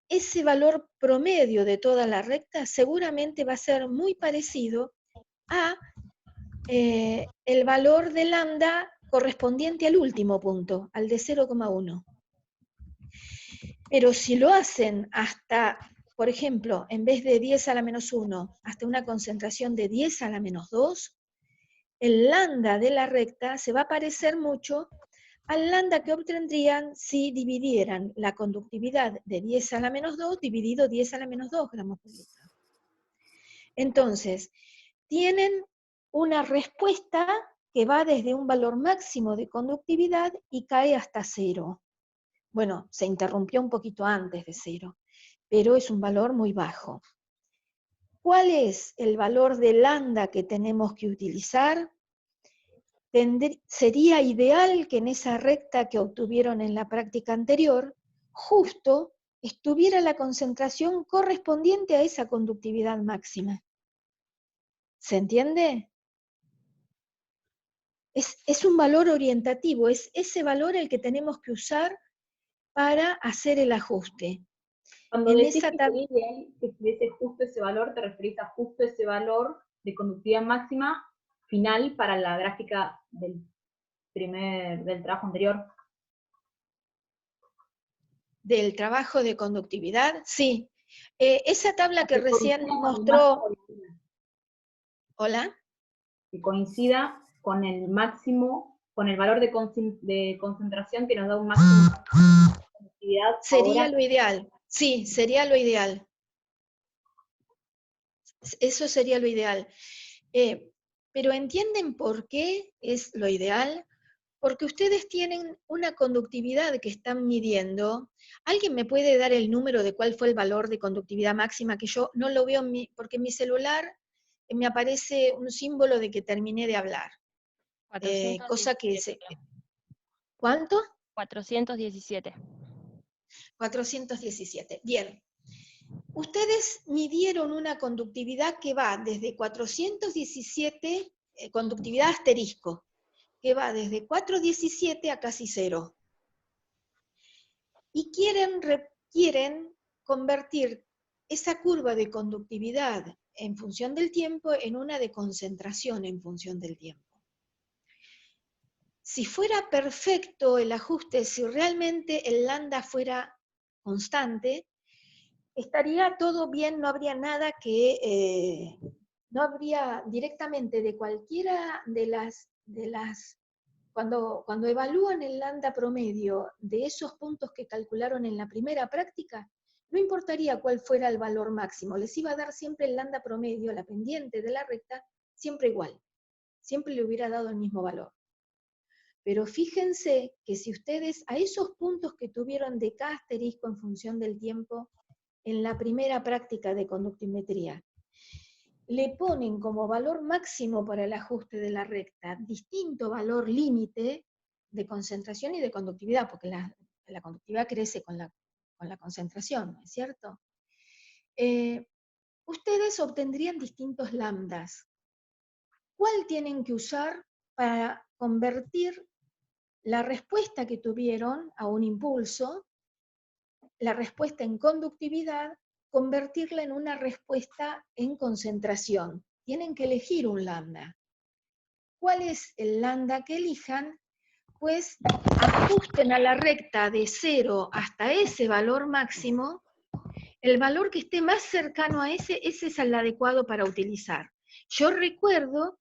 ese valor promedio de toda la recta seguramente va a ser muy parecido a el valor de lambda correspondiente al último punto, al de 0,1. Pero si lo hacen hasta, por ejemplo, en vez de 10 a la menos 1, hasta una concentración de 10 a la menos 2, el lambda de la recta se va a parecer mucho al lambda que obtendrían si dividieran la conductividad de 10 a la menos 2 dividido 10 a la menos 2 gramos por litro. Entonces, tienen una respuesta que va desde un valor máximo de conductividad y cae hasta 0. Bueno, se interrumpió un poquito antes de 0, pero es un valor muy bajo. ¿Cuál es el valor de lambda que tenemos que utilizar? Sería ideal que en esa recta que obtuvieron en la práctica anterior, justo estuviera la concentración correspondiente a esa conductividad máxima. ¿Se entiende? Es un valor orientativo, es ese valor el que tenemos que usar para hacer el ajuste. Cuando decís que sería ideal que estuviese justo ese valor, te referís a justo ese valor de conductividad máxima final para la gráfica del trabajo anterior. Del trabajo de conductividad, sí. Esa tabla que recién mostró... ¿Hola? Que coincida con el máximo, con el valor de concentración que nos da un máximo de conductividad. Sería lo ideal, sí, sería lo ideal. Eso sería lo ideal. Pero ¿entienden por qué es lo ideal? Porque ustedes tienen una conductividad que están midiendo. ¿Alguien me puede dar el número de cuál fue el valor de conductividad máxima? Que yo no lo veo, porque en mi celular me aparece un símbolo de que terminé de hablar. Cosa que... ¿Cuánto? 417. 417, bien. Ustedes midieron una conductividad que va desde 417, conductividad asterisco, que va desde 417 a casi 0. Y quieren convertir esa curva de conductividad en función del tiempo en una de concentración en función del tiempo. Si fuera perfecto el ajuste, si realmente el lambda fuera constante, estaría todo bien, no habría nada que... no habría directamente de cualquiera de las cuando evalúan el lambda promedio de esos puntos que calcularon en la primera práctica, no importaría cuál fuera el valor máximo, les iba a dar siempre el lambda promedio, la pendiente de la recta, siempre igual. Siempre le hubiera dado el mismo valor. Pero fíjense que si ustedes a esos puntos que tuvieron de K asterisco en función del tiempo, en la primera práctica de conductimetría, le ponen como valor máximo para el ajuste de la recta distinto valor límite de concentración y de conductividad, porque la conductividad crece con la concentración, ¿no es cierto? Ustedes obtendrían distintos lambdas. ¿Cuál tienen que usar para convertir la respuesta que tuvieron a un impulso, la respuesta en conductividad, convertirla en una respuesta en concentración? Tienen que elegir un lambda. ¿Cuál es el lambda que elijan? Pues ajusten a la recta de 0 hasta ese valor máximo, el valor que esté más cercano a ese es el adecuado para utilizar. Yo recuerdo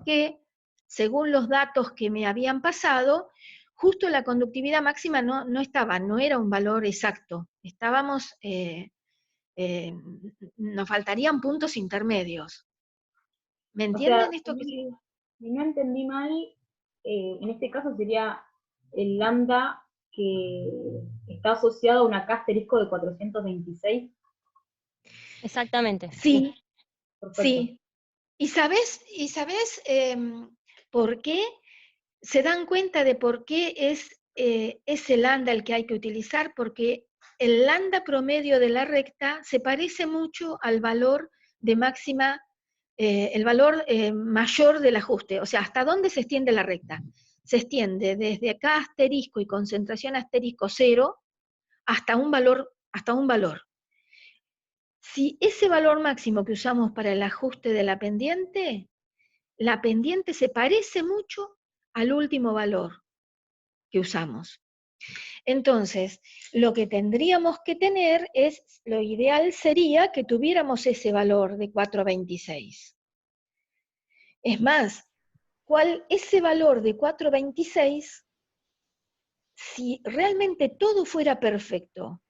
que, según los datos que me habían pasado, justo la conductividad máxima no era un valor exacto. Nos faltarían puntos intermedios. ¿Me entienden esto? Si no entendí mal, en este caso sería el lambda que está asociado a una K asterisco de 426. Exactamente. Sí, sí. ¿Y sabes por qué? ¿Se dan cuenta de por qué es ese lambda el que hay que utilizar? Porque el lambda promedio de la recta se parece mucho al valor de máxima el valor mayor del ajuste, o sea, ¿hasta dónde se extiende la recta? Se extiende desde acá asterisco y concentración asterisco 0 hasta un valor. Si ese valor máximo que usamos para el ajuste de la pendiente se parece mucho al último valor que usamos. Entonces, lo que tendríamos que tener lo ideal sería que tuviéramos ese valor de 4,26. Es más, ese valor de 4,26, si realmente todo fuera perfecto,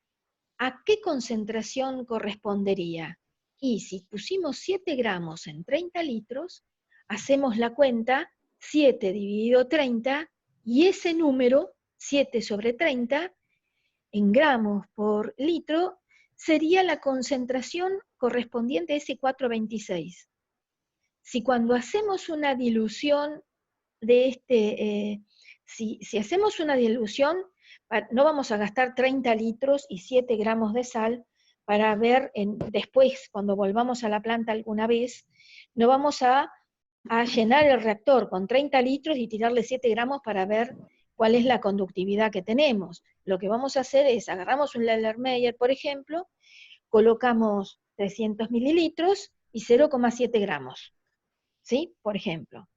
¿a qué concentración correspondería? Y si pusimos 7 gramos en 30 litros, hacemos la cuenta, 7 dividido 30, y ese número, 7 sobre 30, en gramos por litro, sería la concentración correspondiente a ese 4,26. Si cuando hacemos una dilución de si hacemos una dilución, no vamos a gastar 30 litros y 7 gramos de sal para ver después, cuando volvamos a la planta alguna vez, no vamos a llenar el reactor con 30 litros y tirarle 7 gramos para ver cuál es la conductividad que tenemos. Lo que vamos a haer es, agarramos un Erlenmeyer, por ejemplo, colocamos 300 mililitros y 0,7 gramos, ¿sí? Por ejemplo.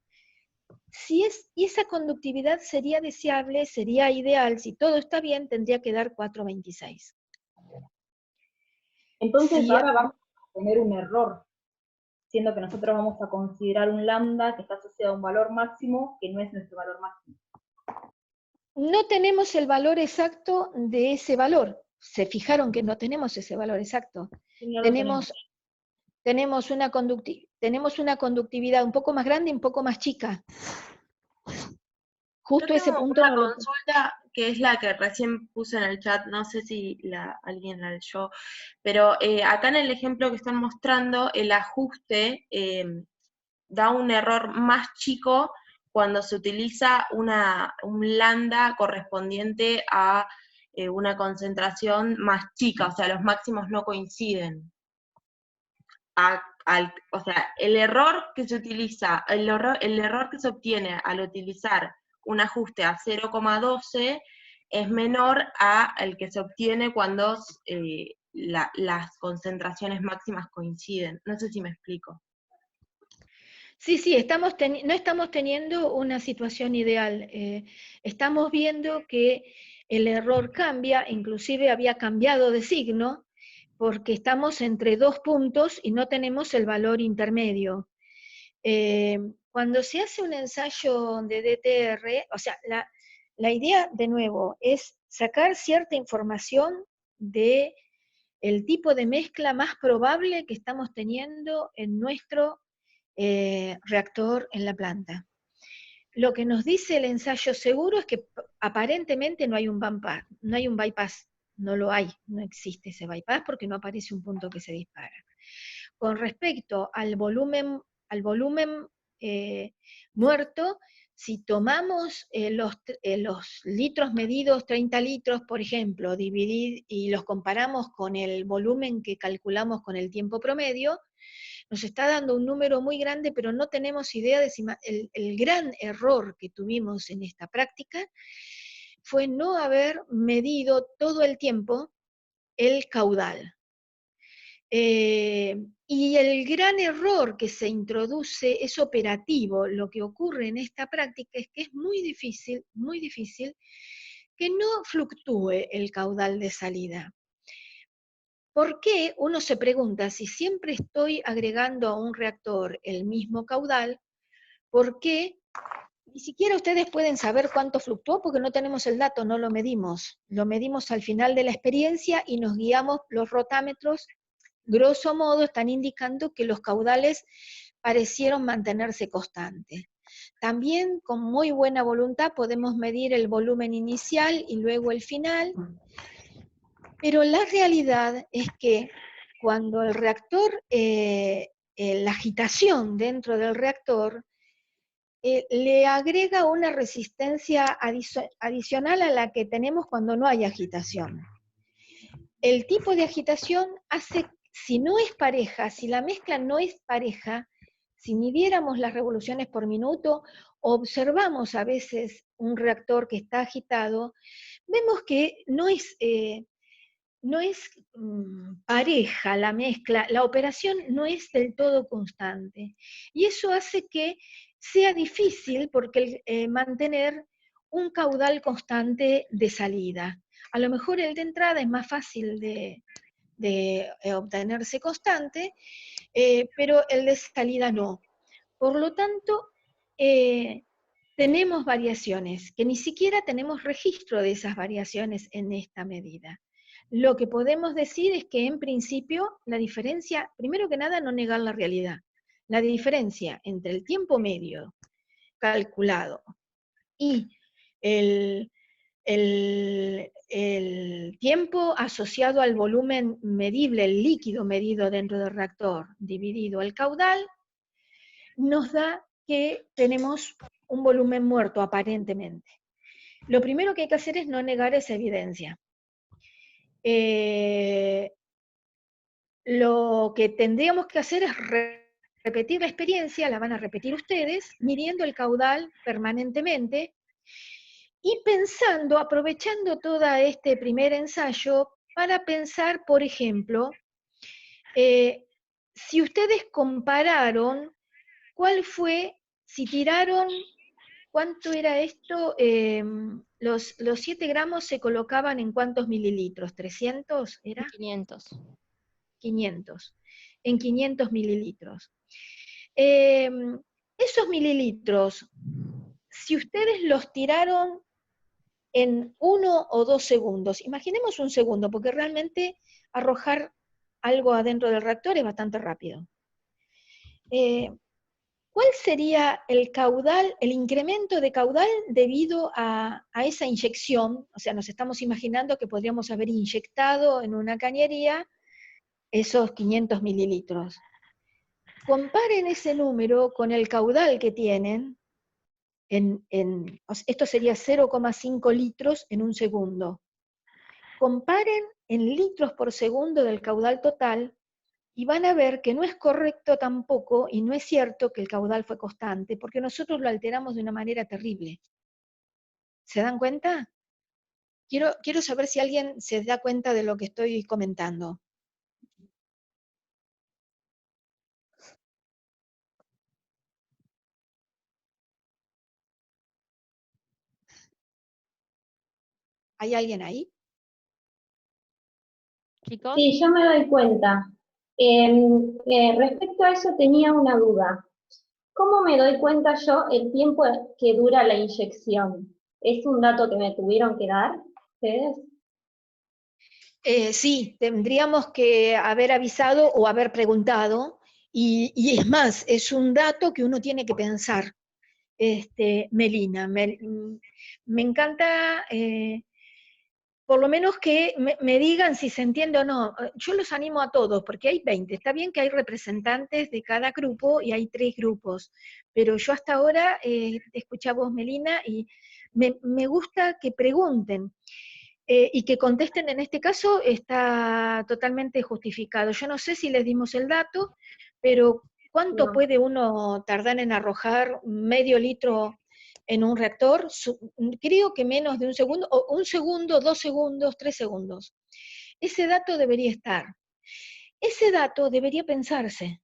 Y esa conductividad sería deseable, sería ideal, si todo está bien, tendría que dar 4,26. Entonces ahora vamos a tener un error, siendo que nosotros vamos a considerar un lambda que está asociado a un valor máximo que no es nuestro valor máximo. No tenemos el valor exacto de ese valor. Se fijaron que no tenemos ese valor exacto. No tenemos una conductividad un poco más grande y un poco más chica. Justo ese punto una consulta que es la que recién puse en el chat, no sé si alguien la leyó, pero acá en el ejemplo que están mostrando, el ajuste da un error más chico cuando se utiliza un lambda correspondiente a una concentración más chica, o sea, los máximos no coinciden. O sea, el error que se utiliza, el error que se obtiene al utilizar un ajuste a 0,12 es menor al que se obtiene cuando las concentraciones máximas coinciden. No sé si me explico. Sí, no estamos teniendo una situación ideal. Estamos viendo que el error cambia, inclusive había cambiado de signo, porque estamos entre 2 puntos y no tenemos el valor intermedio. Cuando se hace un ensayo de DTR, o sea, la idea, de nuevo, es sacar cierta información de el tipo de mezcla más probable que estamos teniendo en nuestro reactor en la planta. Lo que nos dice el ensayo seguro es que aparentemente no hay un bypass, no lo hay, no existe ese bypass porque no aparece un punto que se dispara. Con respecto al volumen muerto, si tomamos los litros medidos, 30 litros, por ejemplo, y los comparamos con el volumen que calculamos con el tiempo promedio, nos está dando un número muy grande, pero no tenemos idea de si el gran error que tuvimos en esta práctica fue no haber medido todo el tiempo el caudal. Y el gran error que se introduce es operativo. Lo que ocurre en esta práctica es que es muy difícil que no fluctúe el caudal de salida. ¿Por qué? Uno se pregunta, si siempre estoy agregando a un reactor el mismo caudal, ¿por qué? Ni siquiera ustedes pueden saber cuánto fluctuó porque no tenemos el dato, no lo medimos. Lo medimos al final de la experiencia y nos guiamos, los rotámetros, grosso modo, están indicando que los caudales parecieron mantenerse constantes. También con muy buena voluntad podemos medir el volumen inicial y luego el final, pero la realidad es que cuando el reactor, la agitación dentro del reactor, le agrega una resistencia adicional a la que tenemos cuando no hay agitación. El tipo de agitación hace, si no es pareja, si la mezcla no es pareja, si midiéramos las revoluciones por minuto, observamos a veces un reactor que está agitado, vemos que no es pareja la mezcla, la operación no es del todo constante. Y eso hace que sea difícil porque mantener un caudal constante de salida. A lo mejor el de entrada es más fácil de obtenerse constante, pero el de salida no. Por lo tanto, tenemos variaciones, que ni siquiera tenemos registro de esas variaciones en esta medida. Lo que podemos decir es que en principio la diferencia, primero que nada no negar la realidad, la diferencia entre el tiempo medio calculado y el tiempo asociado al volumen medible, el líquido medido dentro del reactor, dividido el caudal, nos da que tenemos un volumen muerto aparentemente. Lo primero que hay que hacer es no negar esa evidencia. Lo que tendríamos que hacer es repetir la experiencia, la van a repetir ustedes, midiendo el caudal permanentemente y pensando, aprovechando todo este primer ensayo para pensar, por ejemplo, si ustedes compararon cuál fue, si tiraron, ¿cuánto era esto? Los 7 gramos se colocaban en ¿cuántos mililitros? ¿300 era? 500. 500. En 500 mililitros. Esos mililitros, si ustedes los tiraron en 1 o 2 segundos, imaginemos un segundo, porque realmente arrojar algo adentro del reactor es bastante rápido. ¿Cuál sería el caudal, el incremento de caudal debido a esa inyección? O sea, nos estamos imaginando que podríamos haber inyectado en una cañería esos 500 mililitros. Comparen ese número con el caudal que tienen, esto sería 0,5 litros en un segundo. Comparen en litros por segundo del caudal total, y van a ver que no es correcto tampoco, y no es cierto que el caudal fue constante, porque nosotros lo alteramos de una manera terrible. ¿Se dan cuenta? Quiero saber si alguien se da cuenta de lo que estoy comentando. ¿Hay alguien ahí? ¿Chicos? Sí, yo me doy cuenta. Respecto a eso tenía una duda. ¿Cómo me doy cuenta yo el tiempo que dura la inyección? ¿Es un dato que me tuvieron que dar ustedes? Sí, tendríamos que haber avisado o haber preguntado, y es más, es un dato que uno tiene que pensar. Melina, me encanta, por lo menos que me digan si se entiende o no. Yo los animo a todos, porque hay 20, está bien que hay representantes de cada grupo y hay 3 grupos, pero yo hasta ahora te escuché a vos, Melina, y me gusta que pregunten. Y que contesten en este caso está totalmente justificado. Yo no sé si les dimos el dato, pero ¿cuánto No. puede uno tardar en arrojar medio litro en un reactor? Creo que menos de un segundo, o 1 segundo, 2 segundos, 3 segundos. Ese dato debería estar. Ese dato debería pensarse.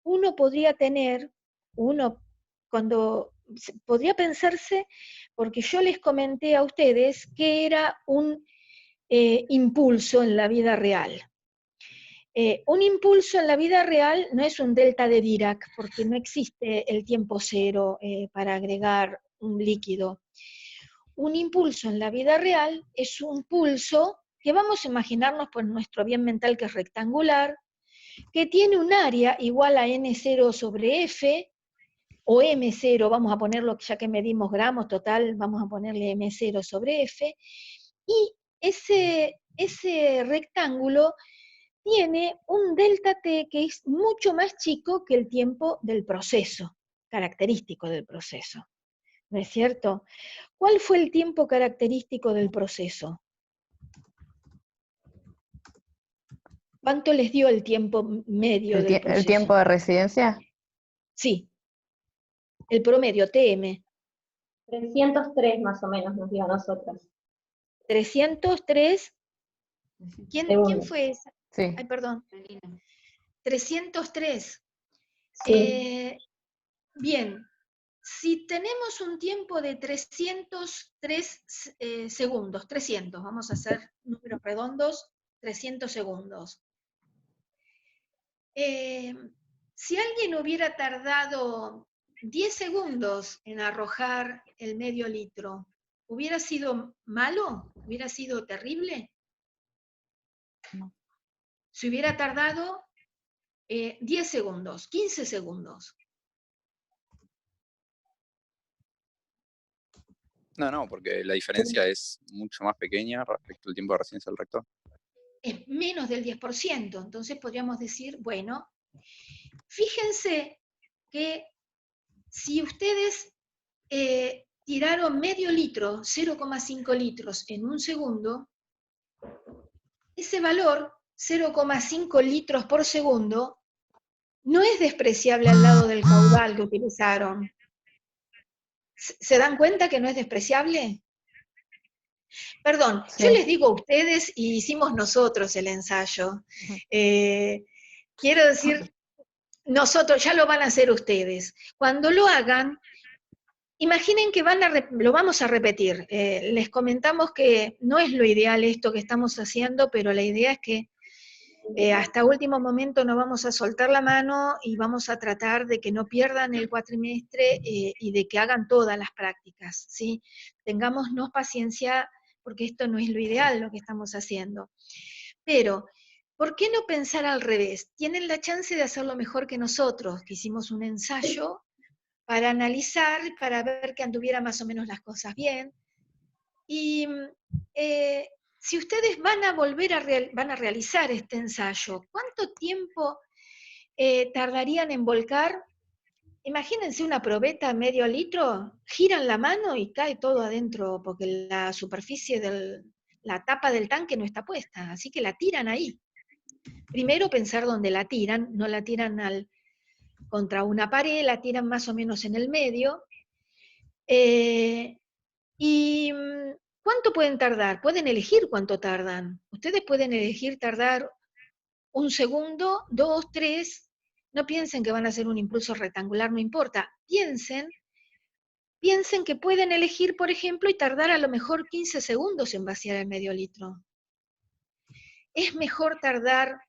Uno podría tener, podría pensarse, porque yo les comenté a ustedes que era un impulso en la vida real. Un impulso en la vida real no es un delta de Dirac, porque no existe el tiempo cero para agregar un líquido. Un impulso en la vida real es un pulso que vamos a imaginarnos por nuestro bien mental, que es rectangular, que tiene un área igual a n0 sobre f, o m0, vamos a ponerlo, ya que medimos gramos, total, vamos a ponerle m0 sobre f, y ese rectángulo tiene un delta t que es mucho más chico que el tiempo del proceso, característico del proceso. ¿No es cierto? ¿Cuál fue el tiempo característico del proceso? ¿Cuánto les dio el tiempo medio del proceso? ¿El tiempo de residencia? Sí, el promedio, TM. 303 más o menos nos dio a nosotras. 303. ¿Quién Segundos. fue esa? Sí. Ay, perdón. 303. Sí. Bien, si tenemos un tiempo de 303 segundos, 300, vamos a hacer números redondos, 300 segundos. Si alguien hubiera tardado 10 segundos en arrojar el medio litro, ¿hubiera sido malo? ¿Hubiera sido terrible? No. Si hubiera tardado 10 segundos, 15 segundos. No, porque la diferencia es mucho más pequeña respecto al tiempo de residencia del rector. Es menos del 10%, entonces podríamos decir, bueno, fíjense que si ustedes tiraron medio litro, 0,5 litros en un segundo, ese valor, 0,5 litros por segundo, no es despreciable al lado del caudal que utilizaron. ¿Se dan cuenta que no es despreciable? Perdón, yo les digo a ustedes y hicimos nosotros el ensayo. Quiero decir, nosotros, ya lo van a hacer ustedes. Cuando lo hagan, imaginen que lo vamos a repetir. Les comentamos que no es lo ideal esto que estamos haciendo, pero la idea es que hasta último momento no vamos a soltar la mano y vamos a tratar de que no pierdan el cuatrimestre y de que hagan todas las prácticas, ¿sí? Tengámonos paciencia porque esto no es lo ideal lo que estamos haciendo. Pero, ¿por qué no pensar al revés? Tienen la chance de hacerlo mejor que nosotros, que hicimos un ensayo para analizar, para ver que anduvieran más o menos las cosas bien. Y si ustedes van a realizar este ensayo, ¿cuánto tiempo tardarían en volcar? Imagínense una probeta medio litro, giran la mano y cae todo adentro, porque la superficie la tapa del tanque no está puesta, así que la tiran ahí. Primero pensar dónde la tiran, no la tiran contra una pared, la tiran más o menos en el medio. ¿Y cuánto pueden tardar? Pueden elegir cuánto tardan. Ustedes pueden elegir tardar 1 segundo, 2, 3. No piensen que van a hacer un impulso rectangular, no importa. Piensen que pueden elegir, por ejemplo, y tardar a lo mejor 15 segundos en vaciar el medio litro. ¿Es mejor tardar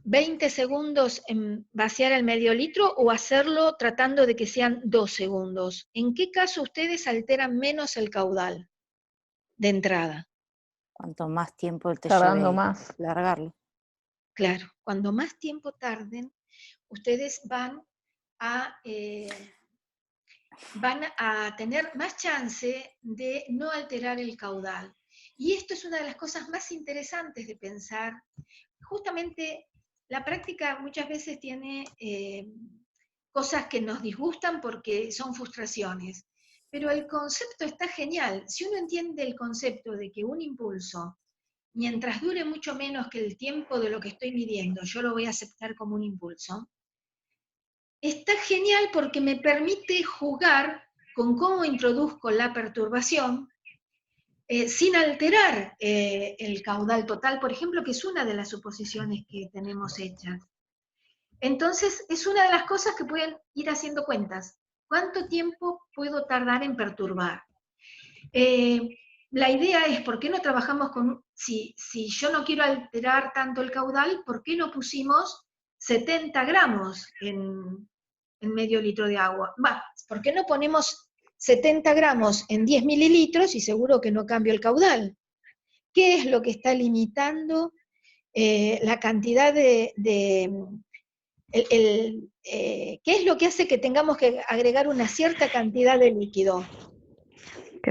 20 segundos en vaciar el medio litro o hacerlo tratando de que sean 2 segundos? ¿En qué caso ustedes alteran menos el caudal de entrada? Cuanto más tiempo te Tardando lleve más. largarlo. Claro, cuando más tiempo tarden, ustedes van a tener más chance de no alterar el caudal. Y esto es una de las cosas más interesantes de pensar. Justamente la práctica muchas veces tiene cosas que nos disgustan porque son frustraciones, pero el concepto está genial. Si uno entiende el concepto de que un impulso, mientras dure mucho menos que el tiempo de lo que estoy midiendo, yo lo voy a aceptar como un impulso, está genial porque me permite jugar con cómo introduzco la perturbación sin alterar el caudal total, por ejemplo, que es una de las suposiciones que tenemos hechas. Entonces, es una de las cosas que pueden ir haciendo cuentas. ¿Cuánto tiempo puedo tardar en perturbar? La idea es, ¿por qué no trabajamos con, si yo no quiero alterar tanto el caudal, ¿por qué no pusimos 70 gramos en medio litro de agua? ¿Por qué no ponemos 70 gramos en 10 mililitros y seguro que no cambio el caudal? ¿Qué es lo que está limitando la cantidad qué es lo que hace que tengamos que agregar una cierta cantidad de líquido?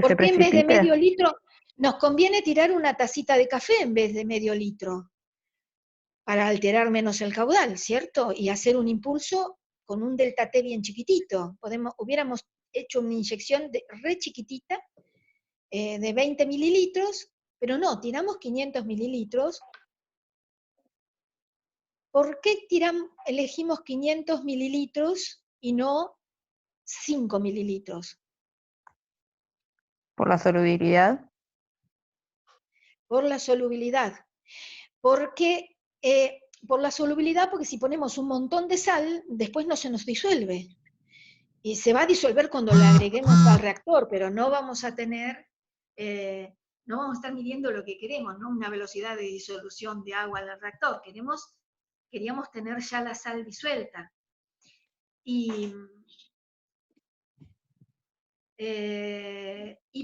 ¿Por qué en vez de medio litro nos conviene tirar una tacita de café en vez de medio litro? Para alterar menos el caudal, ¿cierto? Y hacer un impulso con un delta T bien chiquitito. Hubiéramos hecho una inyección re chiquitita de 20 mililitros, pero no, tiramos 500 mililitros. ¿Por qué elegimos 500 mililitros y no 5 mililitros. ¿Por la solubilidad? Por la solubilidad. Porque, por la solubilidad, porque si ponemos un montón de sal, después no se nos disuelve. Y se va a disolver cuando le agreguemos al reactor, pero no vamos a tener, no vamos a estar midiendo lo que queremos, ¿no? Una velocidad de disolución de agua del reactor. Queríamos tener ya la sal disuelta. Y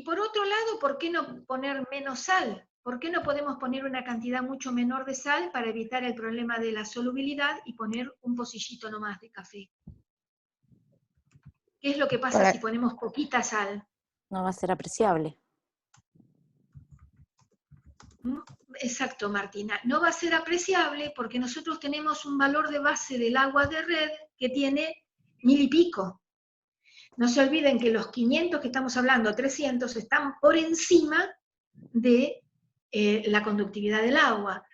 por otro lado, ¿por qué no poner menos sal? ¿Por qué no podemos poner una cantidad mucho menor de sal para evitar el problema de la solubilidad y poner un pocillito nomás de café? ¿Qué es lo que pasa si ponemos poquita sal? No va a ser apreciable. Exacto, Martina. No va a ser apreciable porque nosotros tenemos un valor de base del agua de red que tiene 1000 y pico. No se olviden que los 500 que estamos hablando, 300, están por encima de la conductividad del agua.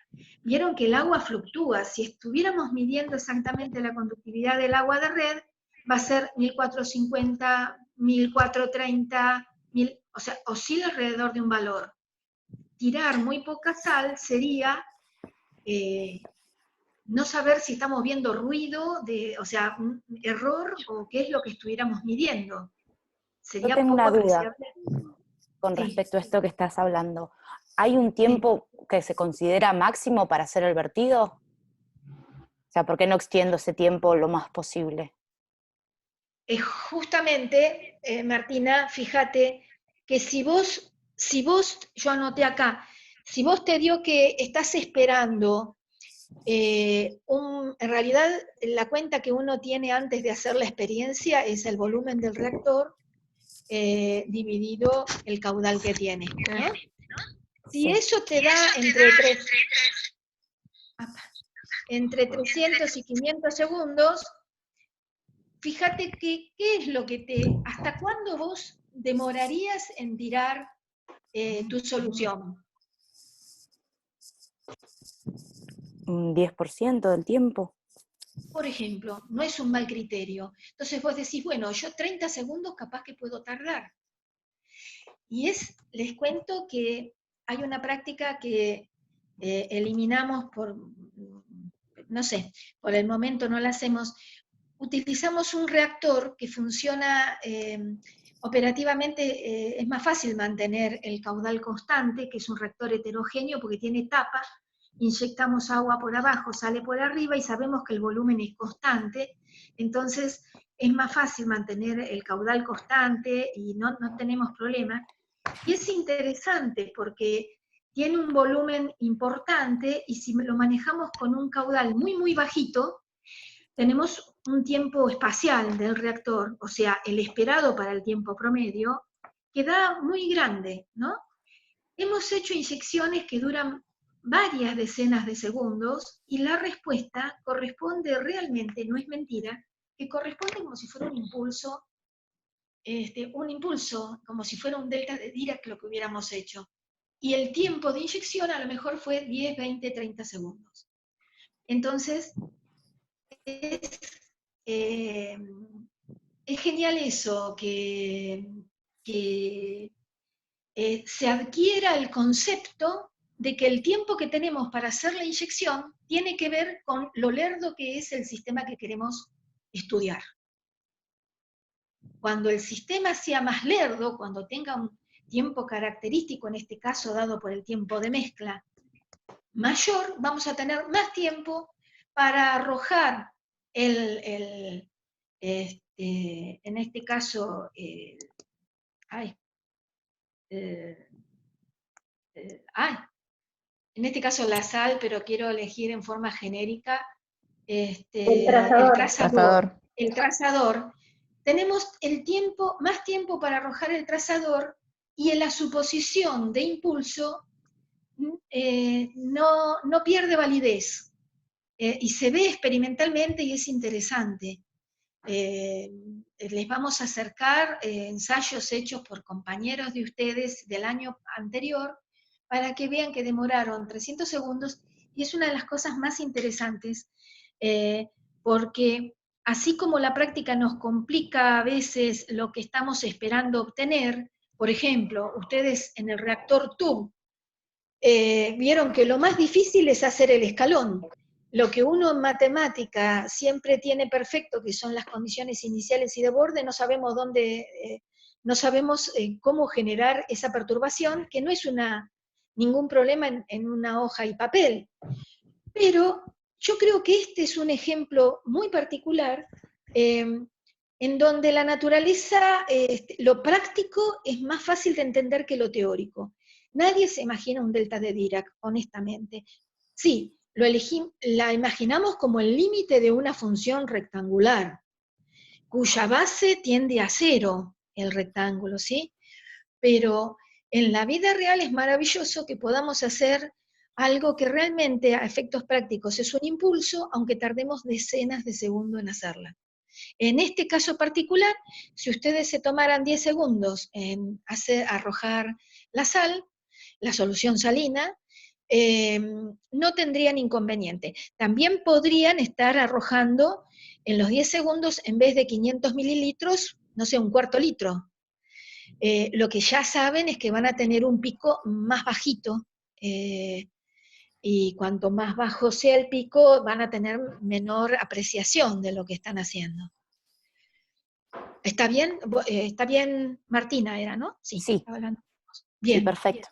Vieron que el agua fluctúa. Si estuviéramos midiendo exactamente la conductividad del agua de red, va a ser 1450, 1430, o sea, oscila alrededor de un valor. Tirar muy poca sal sería no saber si estamos viendo ruido, o sea, un error o qué es lo que estuviéramos midiendo. Sería Yo tengo poco una duda apreciable. con Sí. respecto a esto que estás hablando. ¿Hay un tiempo que se considera máximo para hacer el vertido? O sea, ¿por qué no extiendo ese tiempo lo más posible? Justamente, Martina, fíjate que si vos, yo anoté acá, si vos te dio que estás esperando, en realidad la cuenta que uno tiene antes de hacer la experiencia es el volumen del reactor dividido el caudal que tiene, ¿no? Si eso te da entre 300 y 500 segundos, fíjate que, ¿qué es lo que hasta cuándo vos demorarías en tirar tu solución? ¿Un 10% del tiempo? Por ejemplo, no es un mal criterio. Entonces vos decís, bueno, yo 30 segundos capaz que puedo tardar. Y les cuento que hay una práctica que eliminamos no sé, por el momento no la hacemos. Utilizamos un reactor que funciona operativamente, es más fácil mantener el caudal constante, que es un reactor heterogéneo porque tiene tapa, inyectamos agua por abajo, sale por arriba y sabemos que el volumen es constante, entonces es más fácil mantener el caudal constante y no tenemos problema. Y es interesante porque tiene un volumen importante y si lo manejamos con un caudal muy, muy bajito, tenemos un tiempo espacial del reactor, o sea, el esperado para el tiempo promedio, queda muy grande, ¿no? Hemos hecho inyecciones que duran varias decenas de segundos y la respuesta corresponde realmente, no es mentira, que corresponde como si fuera un impulso, como si fuera un delta de Dirac lo que hubiéramos hecho. Y el tiempo de inyección a lo mejor fue 10, 20, 30 segundos. Entonces, es genial eso, que se adquiera el concepto de que el tiempo que tenemos para hacer la inyección tiene que ver con lo lerdo que es el sistema que queremos estudiar. Cuando el sistema sea más lerdo, cuando tenga un tiempo característico, en este caso dado por el tiempo de mezcla, mayor, vamos a tener más tiempo para arrojar en este caso, en este caso la sal, pero quiero elegir en forma genérica, el trazador. Tenemos más tiempo para arrojar el trazador y en la suposición de impulso no pierde validez. Y se ve experimentalmente y es interesante. Les vamos a acercar ensayos hechos por compañeros de ustedes del año anterior para que vean que demoraron 300 segundos y es una de las cosas más interesantes porque así como la práctica nos complica a veces lo que estamos esperando obtener, por ejemplo, ustedes en el reactor TUB vieron que lo más difícil es hacer el escalón. Lo que uno en matemática siempre tiene perfecto, que son las condiciones iniciales y de borde, no sabemos cómo generar esa perturbación, que no es ningún problema en una hoja y papel. Pero yo creo que este es un ejemplo muy particular en donde la naturaleza, lo práctico es más fácil de entender que lo teórico. Nadie se imagina un delta de Dirac, honestamente. Sí, la imaginamos como el límite de una función rectangular, cuya base tiende a 0, el rectángulo, ¿sí? Pero en la vida real es maravilloso que podamos hacer algo que realmente a efectos prácticos es un impulso, aunque tardemos decenas de segundos en hacerla. En este caso particular, si ustedes se tomaran 10 segundos en arrojar la sal, la solución salina, no tendrían inconveniente. También podrían estar arrojando en los 10 segundos, en vez de 500 mililitros, no sé, un cuarto litro. Lo que ya saben es que van a tener un pico más bajito, y cuanto más bajo sea el pico, van a tener menor apreciación de lo que están haciendo. ¿Está bien? ¿Está bien, Martina era, no? Sí. Sí. Estaba hablando. Bien. Sí, perfecto.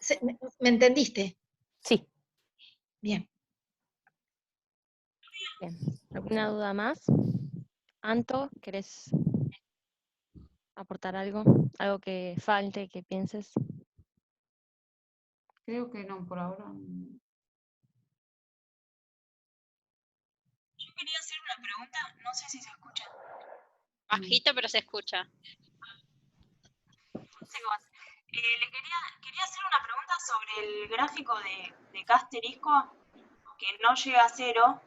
¿Me entendiste? Sí. Bien. Bien. ¿Alguna duda más? Anto, ¿querés aportar algo? ¿Algo que falte, que pienses? Creo que no, por ahora. Yo quería hacer una pregunta, no sé si se escucha. Bajito, pero se escucha. No sé cómo hacer. Quería hacer una pregunta sobre el gráfico de K asterisco, que no llega a 0,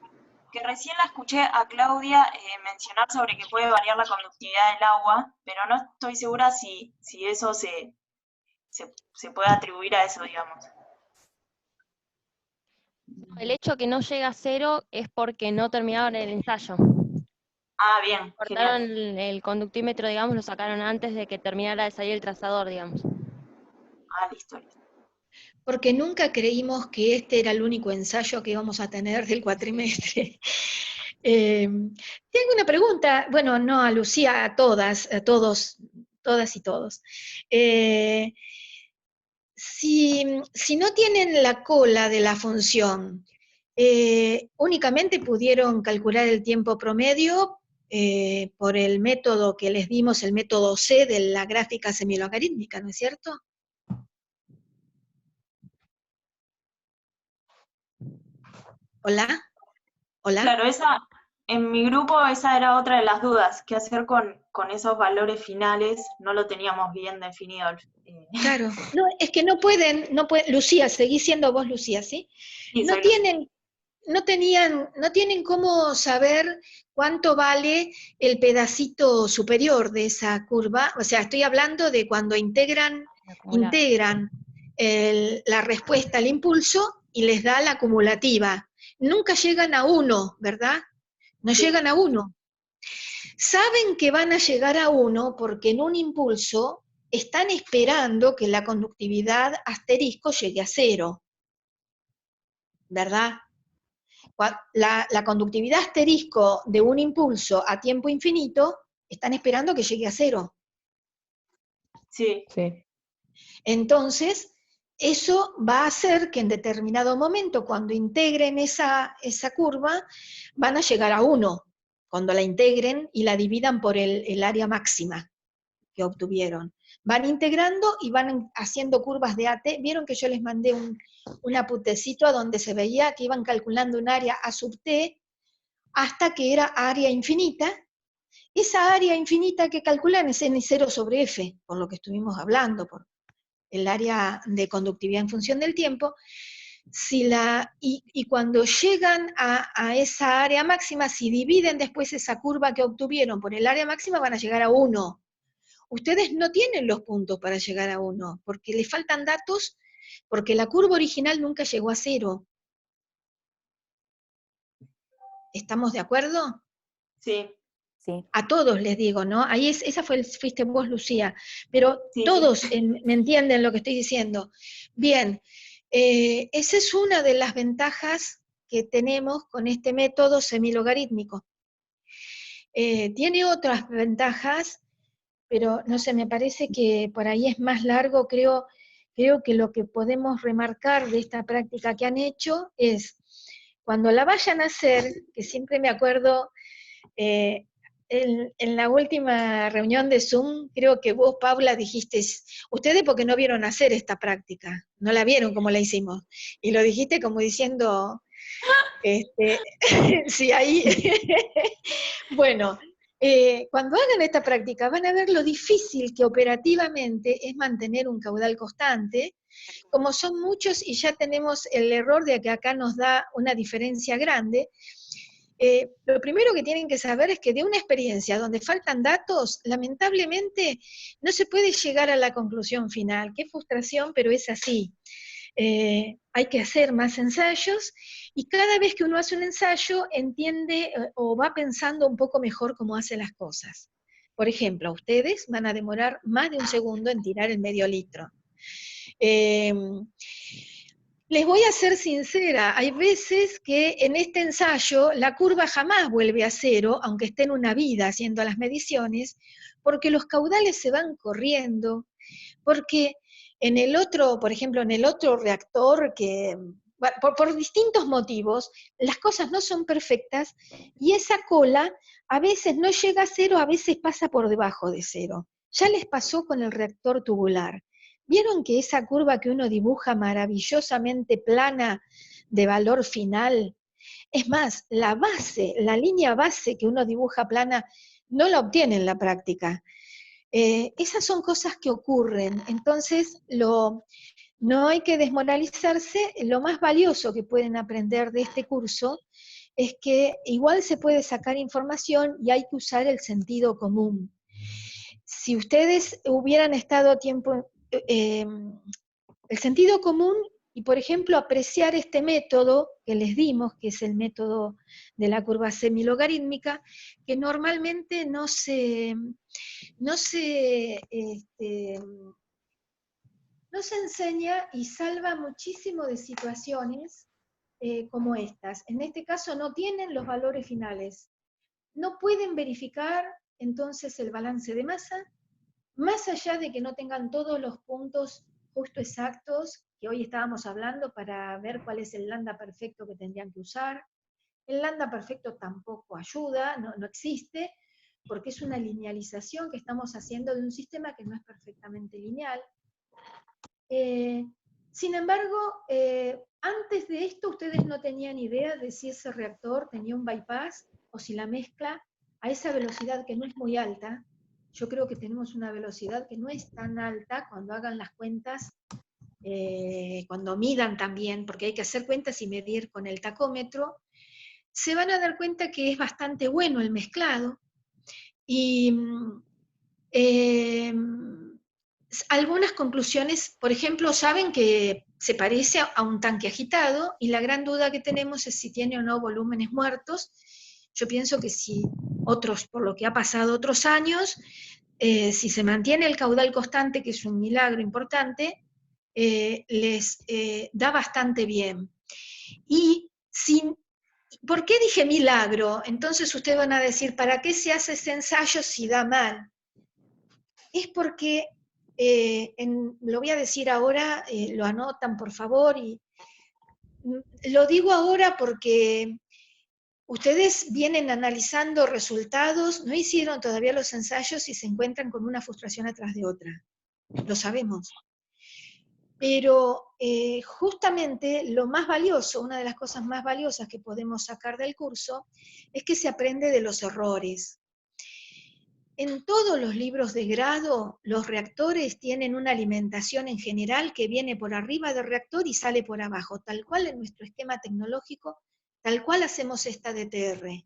que recién la escuché a Claudia mencionar sobre que puede variar la conductividad del agua, pero no estoy segura si eso se puede atribuir a eso, digamos. El hecho que no llega a 0 es porque no terminaron el ensayo. Ah, bien, Cortaron genial. el conductímetro, digamos, lo sacaron antes de que terminara de salir el trazador, digamos. Ah, listo. Porque nunca creímos que este era el único ensayo que íbamos a tener del cuatrimestre. Tengo una pregunta, bueno, no a Lucía, a todas, a todos, todas y todos. Si no tienen la cola de la función, únicamente pudieron calcular el tiempo promedio por el método que les dimos, el método C de la gráfica semilogarítmica, ¿no es cierto? ¿Hola? ¿Hola? Claro, en mi grupo esa era otra de las dudas, qué hacer con esos valores finales, no lo teníamos bien definido. Claro, no, es que no pueden, Lucía, seguís siendo vos Lucía, ¿sí? Sí, No tienen cómo saber cuánto vale el pedacito superior de esa curva, o sea, estoy hablando de cuando integran la respuesta al impulso y les da la acumulativa. Nunca llegan a 1, ¿verdad? No llegan a 1. Saben que van a llegar a 1 porque en un impulso están esperando que la conductividad asterisco llegue a 0, ¿verdad? La conductividad asterisco de un impulso a tiempo infinito, están esperando que llegue a 0. Sí. Entonces, eso va a hacer que en determinado momento, cuando integren esa curva, van a llegar a 1, cuando la integren y la dividan por el área máxima que obtuvieron. Van integrando y van haciendo curvas de AT. Vieron que yo les mandé un aputecito a donde se veía que iban calculando un área A sub T hasta que era área infinita. Esa área infinita que calculan es N0 sobre F, por lo que estuvimos hablando, por el área de conductividad en función del tiempo. Y cuando llegan a esa área máxima, si dividen después esa curva que obtuvieron por el área máxima, van a llegar a 1. Ustedes no tienen los puntos para llegar a 1, porque les faltan datos, porque la curva original nunca llegó a 0. ¿Estamos de acuerdo? Sí. Sí. A todos les digo, ¿no? Ahí esa fuiste vos, Lucía, pero Sí. todos me entienden lo que estoy diciendo. Bien, esa es una de las ventajas que tenemos con este método semilogarítmico. Tiene otras ventajas, pero no sé, me parece que por ahí es más largo. Creo que lo que podemos remarcar de esta práctica que han hecho es, cuando la vayan a hacer, que siempre me acuerdo, en la última reunión de Zoom, creo que vos, Paula, dijiste, ustedes porque no vieron hacer esta práctica, no la vieron como la hicimos, y lo dijiste como diciendo, sí, ahí, bueno, cuando hagan esta práctica van a ver lo difícil que operativamente es mantener un caudal constante, como son muchos y ya tenemos el error de que acá nos da una diferencia grande. Lo primero que tienen que saber es que de una experiencia donde faltan datos, lamentablemente no se puede llegar a la conclusión final. Qué frustración, pero es así. Hay que hacer más ensayos y cada vez que uno hace un ensayo entiende o va pensando un poco mejor cómo hace las cosas. Por ejemplo, ustedes van a demorar más de un segundo en tirar el medio litro. Les voy a ser sincera, hay veces que en este ensayo la curva jamás vuelve a cero, aunque esté en una vida haciendo las mediciones, porque los caudales se van corriendo, porque en el otro, por ejemplo, en el otro reactor, que por distintos motivos, las cosas no son perfectas, y esa cola a veces no llega a cero, a veces pasa por debajo de cero. Ya les pasó con el reactor tubular. ¿Vieron que esa curva que uno dibuja maravillosamente plana de valor final? Es más, la base, la línea base que uno dibuja plana, no la obtiene en la práctica. Esas son cosas que ocurren, entonces no hay que desmoralizarse. Lo más valioso que pueden aprender de este curso es que igual se puede sacar información y hay que usar el sentido común. Si ustedes hubieran estado tiempo, el sentido común y, por ejemplo, apreciar este método que les dimos, que es el método de la curva semilogarítmica, que normalmente no se enseña y salva muchísimo de situaciones como estas. En este caso no tienen los valores finales. No pueden verificar entonces el balance de masa, más allá de que no tengan todos los puntos justo exactos, que hoy estábamos hablando para ver cuál es el lambda perfecto que tendrían que usar. El lambda perfecto tampoco ayuda, no existe, porque es una linealización que estamos haciendo de un sistema que no es perfectamente lineal. Sin embargo, antes de esto ustedes no tenían idea de si ese reactor tenía un bypass o si la mezcla a esa velocidad que no es muy alta. Yo creo que tenemos una velocidad que no es tan alta cuando hagan las cuentas, cuando midan también, porque hay que hacer cuentas y medir con el tacómetro, se van a dar cuenta que es bastante bueno el mezclado. Y algunas conclusiones, por ejemplo, saben que se parece a un tanque agitado, y la gran duda que tenemos es si tiene o no volúmenes muertos. Yo pienso que si por lo que ha pasado otros años, si se mantiene el caudal constante, que es un milagro importante, les da bastante bien. Y ¿por qué dije milagro? Entonces ustedes van a decir, ¿para qué se hace ese ensayo si da mal? Es porque, lo voy a decir ahora, lo anotan por favor, y lo digo ahora porque ustedes vienen analizando resultados, no hicieron todavía los ensayos y se encuentran con una frustración atrás de otra, lo sabemos. Pero justamente lo más valioso, una de las cosas más valiosas que podemos sacar del curso, es que se aprende de los errores. En todos los libros de grado, los reactores tienen una alimentación en general que viene por arriba del reactor y sale por abajo, tal cual en nuestro esquema tecnológico, tal cual hacemos esta DTR.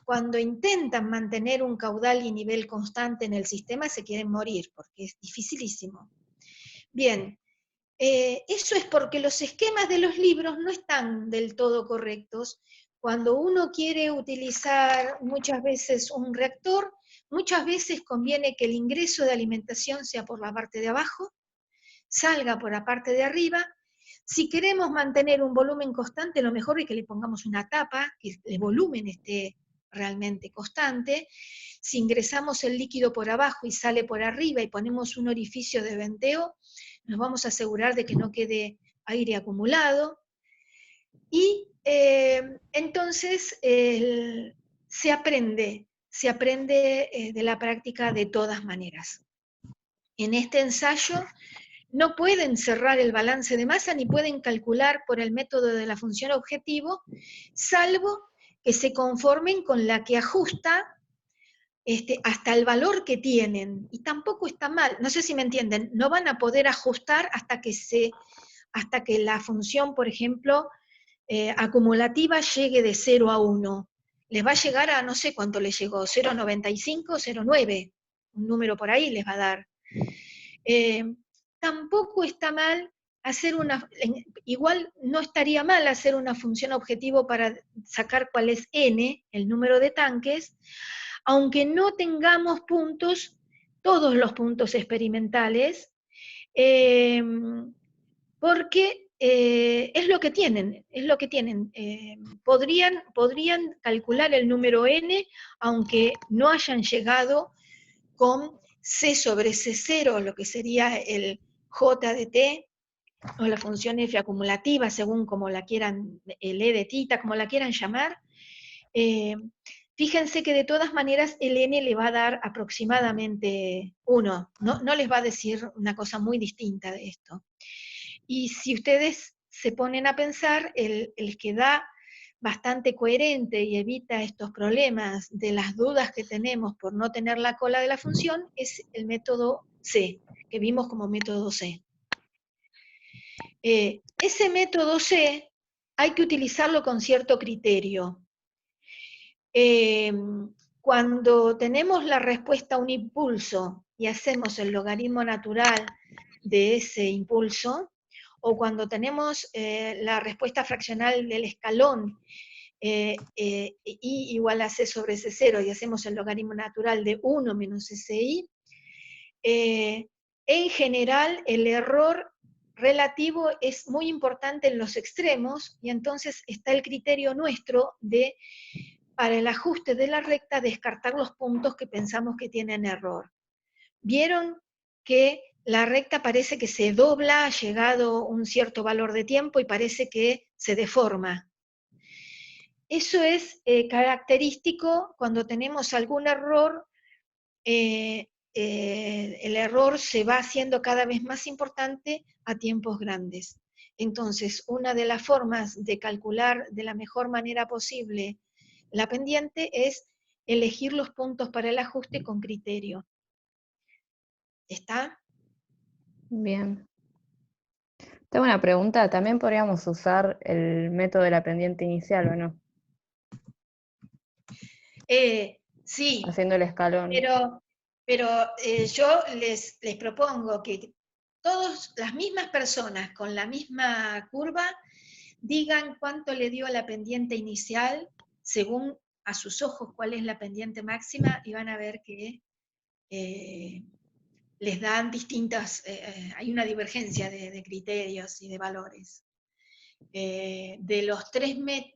Cuando intentan mantener un caudal y nivel constante en el sistema, se quieren morir, porque es dificilísimo. Bien, eso es porque los esquemas de los libros no están del todo correctos, cuando uno quiere utilizar muchas veces un reactor, muchas veces conviene que el ingreso de alimentación sea por la parte de abajo, salga por la parte de arriba. Si queremos mantener un volumen constante, lo mejor es que le pongamos una tapa, que el volumen esté realmente constante. Si ingresamos el líquido por abajo y sale por arriba y ponemos un orificio de venteo, nos vamos a asegurar de que no quede aire acumulado. Y entonces se aprende de la práctica de todas maneras. En este ensayo no pueden cerrar el balance de masa ni pueden calcular por el método de la función objetivo, salvo que se conformen con la que ajusta hasta el valor que tienen. Y tampoco está mal, no sé si me entienden, no van a poder ajustar hasta que la función, por ejemplo, acumulativa llegue de 0 a 1. Les va a llegar a, no sé cuánto les llegó, 0,95, 0,9, un número por ahí les va a dar. Tampoco está mal hacer igual no estaría mal hacer una función objetivo para sacar cuál es n, el número de tanques, aunque no tengamos todos los puntos experimentales, porque es lo que tienen. Podrían calcular el número n, aunque no hayan llegado con C sobre C0, lo que sería el J de T, o la función F acumulativa, según como la quieran, el E de tita, como la quieran llamar. Fíjense que de todas maneras el N le va a dar aproximadamente 1, no les va a decir una cosa muy distinta de esto. Y si ustedes se ponen a pensar, el que da bastante coherente y evita estos problemas de las dudas que tenemos por no tener la cola de la función es el método C, que vimos como método C. Ese método C hay que utilizarlo con cierto criterio. Cuando tenemos la respuesta a un impulso y hacemos el logaritmo natural de ese impulso, o cuando tenemos la respuesta fraccional del escalón I igual a C sobre C0 y hacemos el logaritmo natural de 1 menos SI, en general el error relativo es muy importante en los extremos y entonces está el criterio nuestro de, para el ajuste de la recta, descartar los puntos que pensamos que tienen error. ¿Vieron que la recta parece que se dobla llegado un cierto valor de tiempo y parece que se deforma? Eso es característico cuando tenemos algún error, el error se va haciendo cada vez más importante a tiempos grandes. Entonces, una de las formas de calcular de la mejor manera posible la pendiente es elegir los puntos para el ajuste con criterio. ¿Está? Bien. Tengo una pregunta, ¿también podríamos usar el método de la pendiente inicial o no? Sí, haciendo el escalón. pero yo les propongo que todas las mismas personas con la misma curva digan cuánto le dio a la pendiente inicial según a sus ojos cuál es la pendiente máxima y van a ver que les dan distintas, hay una divergencia de criterios y de valores. De los 3 metros,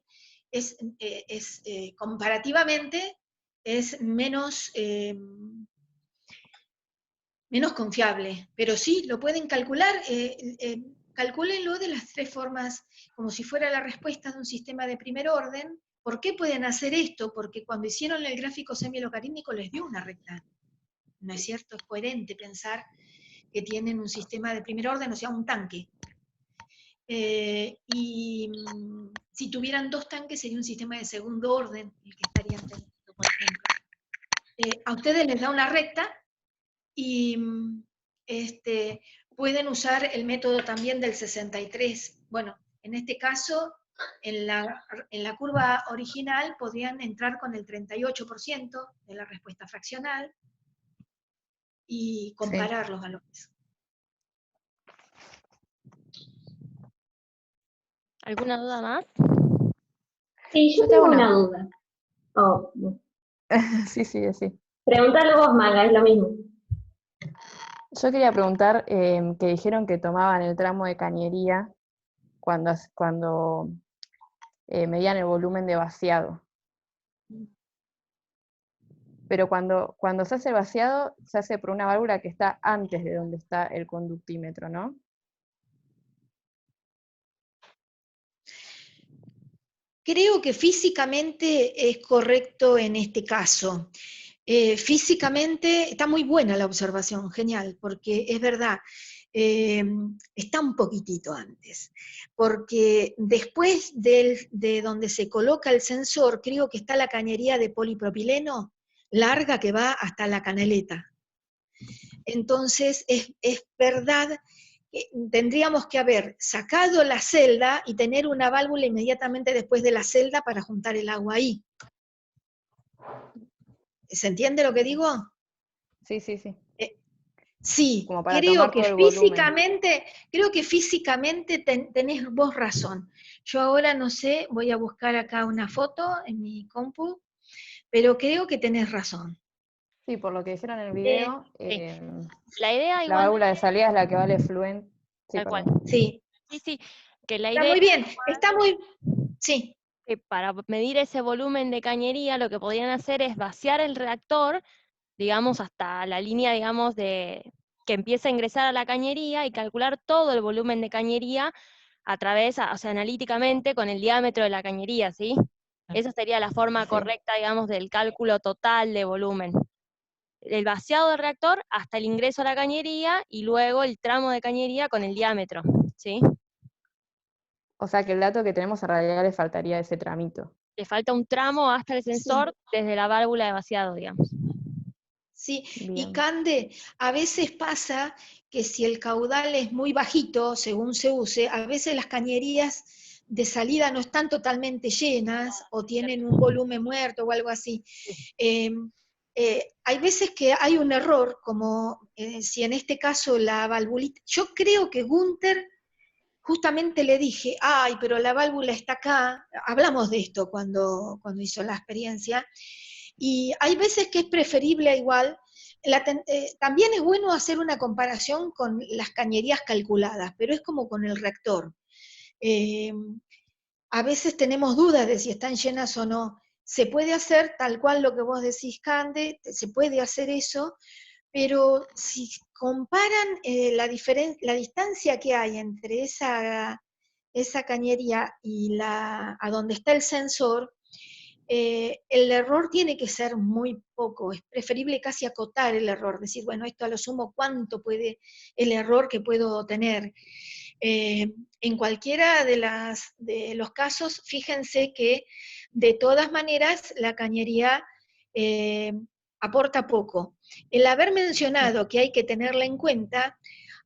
comparativamente es menos confiable, pero sí, lo pueden calcular, calcúlenlo de las 3 formas, como si fuera la respuesta de un sistema de primer orden. ¿Por qué pueden hacer esto? Porque cuando hicieron el gráfico semilogarítmico les dio una recta. ¿No es cierto? Es coherente pensar que tienen un sistema de primer orden, o sea, un tanque. Y si tuvieran 2 tanques sería un sistema de segundo orden, el que estarían teniendo, por ejemplo. A ustedes les da una recta y pueden usar el método también del 63. Bueno, en este caso, en la curva original podrían entrar con el 38% de la respuesta fraccional y comparar los valores. ¿Alguna duda más? Sí, yo Yo te hago tengo una. una duda. Oh, Sí, sí, sí. pregúntale vos, Maga, es lo mismo. Yo quería preguntar, que dijeron que tomaban el tramo de cañería cuando medían el volumen de vaciado. Pero cuando se hace el vaciado, se hace por una válvula que está antes de donde está el conductímetro, ¿no? Creo que físicamente es correcto en este caso. Físicamente está muy buena la observación, genial, porque es verdad, está un poquitito antes, porque después de donde se coloca el sensor, creo que está la cañería de polipropileno larga que va hasta la canaleta. Entonces, es verdad que tendríamos que haber sacado la celda y tener una válvula inmediatamente después de la celda para juntar el agua ahí. ¿Se entiende lo que digo? Sí, sí, sí. Sí, Como para tomar todo el volumen. creo que físicamente tenés vos razón. Yo ahora no sé, voy a buscar acá una foto en mi compu, pero creo que tenés razón. Sí, por lo que dijeron en el video, Sí. La idea la igual, válvula de salida es la que vale fluent. Sí, tal cual. perdón. Sí, Sí, sí, que la está idea muy bien, está muy... Sí, que para medir ese volumen de cañería lo que podrían hacer es vaciar el reactor, digamos, hasta la línea, digamos, de que empieza a ingresar a la cañería y calcular todo el volumen de cañería a través, o sea, analíticamente con el diámetro de la cañería, ¿sí? Esa sería la forma Sí. correcta, digamos, del cálculo total de volumen. El vaciado del reactor hasta el ingreso a la cañería y luego el tramo de cañería con el diámetro, ¿sí? O sea que el dato que tenemos en realidad le faltaría ese tramito. Le falta un tramo hasta el sensor desde la válvula de vaciado, digamos. sí. Y Bien. Cande, a veces pasa que si el caudal es muy bajito, según se use, a veces las cañerías de salida no están totalmente llenas o tienen un volumen muerto o algo así. Hay veces que hay un error, como si en este caso la valvulita, yo creo que Gunther justamente le dije, ay, pero la válvula está acá, hablamos de esto cuando hizo la experiencia, y hay veces que es preferible igual, también es bueno hacer una comparación con las cañerías calculadas, pero es como con el reactor. Eh, a veces tenemos dudas de si están llenas o no. Se puede hacer tal cual lo que vos decís, Cande, se puede hacer eso, pero si comparan la distancia que hay entre esa cañería y a donde está el sensor, el error tiene que ser muy poco, es preferible casi acotar el error, decir, bueno, esto a lo sumo, ¿cuánto puede el error que puedo tener? En cualquiera de los casos, fíjense que de todas maneras la cañería aporta poco. El haber mencionado que hay que tenerla en cuenta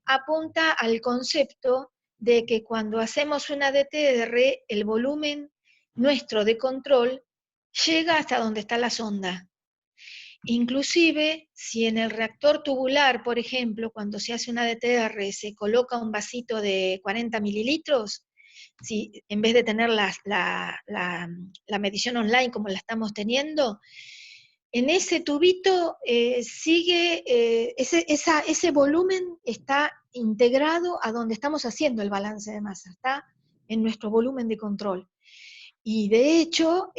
apunta al concepto de que cuando hacemos una DTR, el volumen nuestro de control llega hasta donde está la sonda. Inclusive, si en el reactor tubular, por ejemplo, cuando se hace una DTR, se coloca un vasito de 40 mililitros, si en vez de tener la medición online como la estamos teniendo, en ese tubito ese volumen está integrado a donde estamos haciendo el balance de masa, está en nuestro volumen de control. Y de hecho,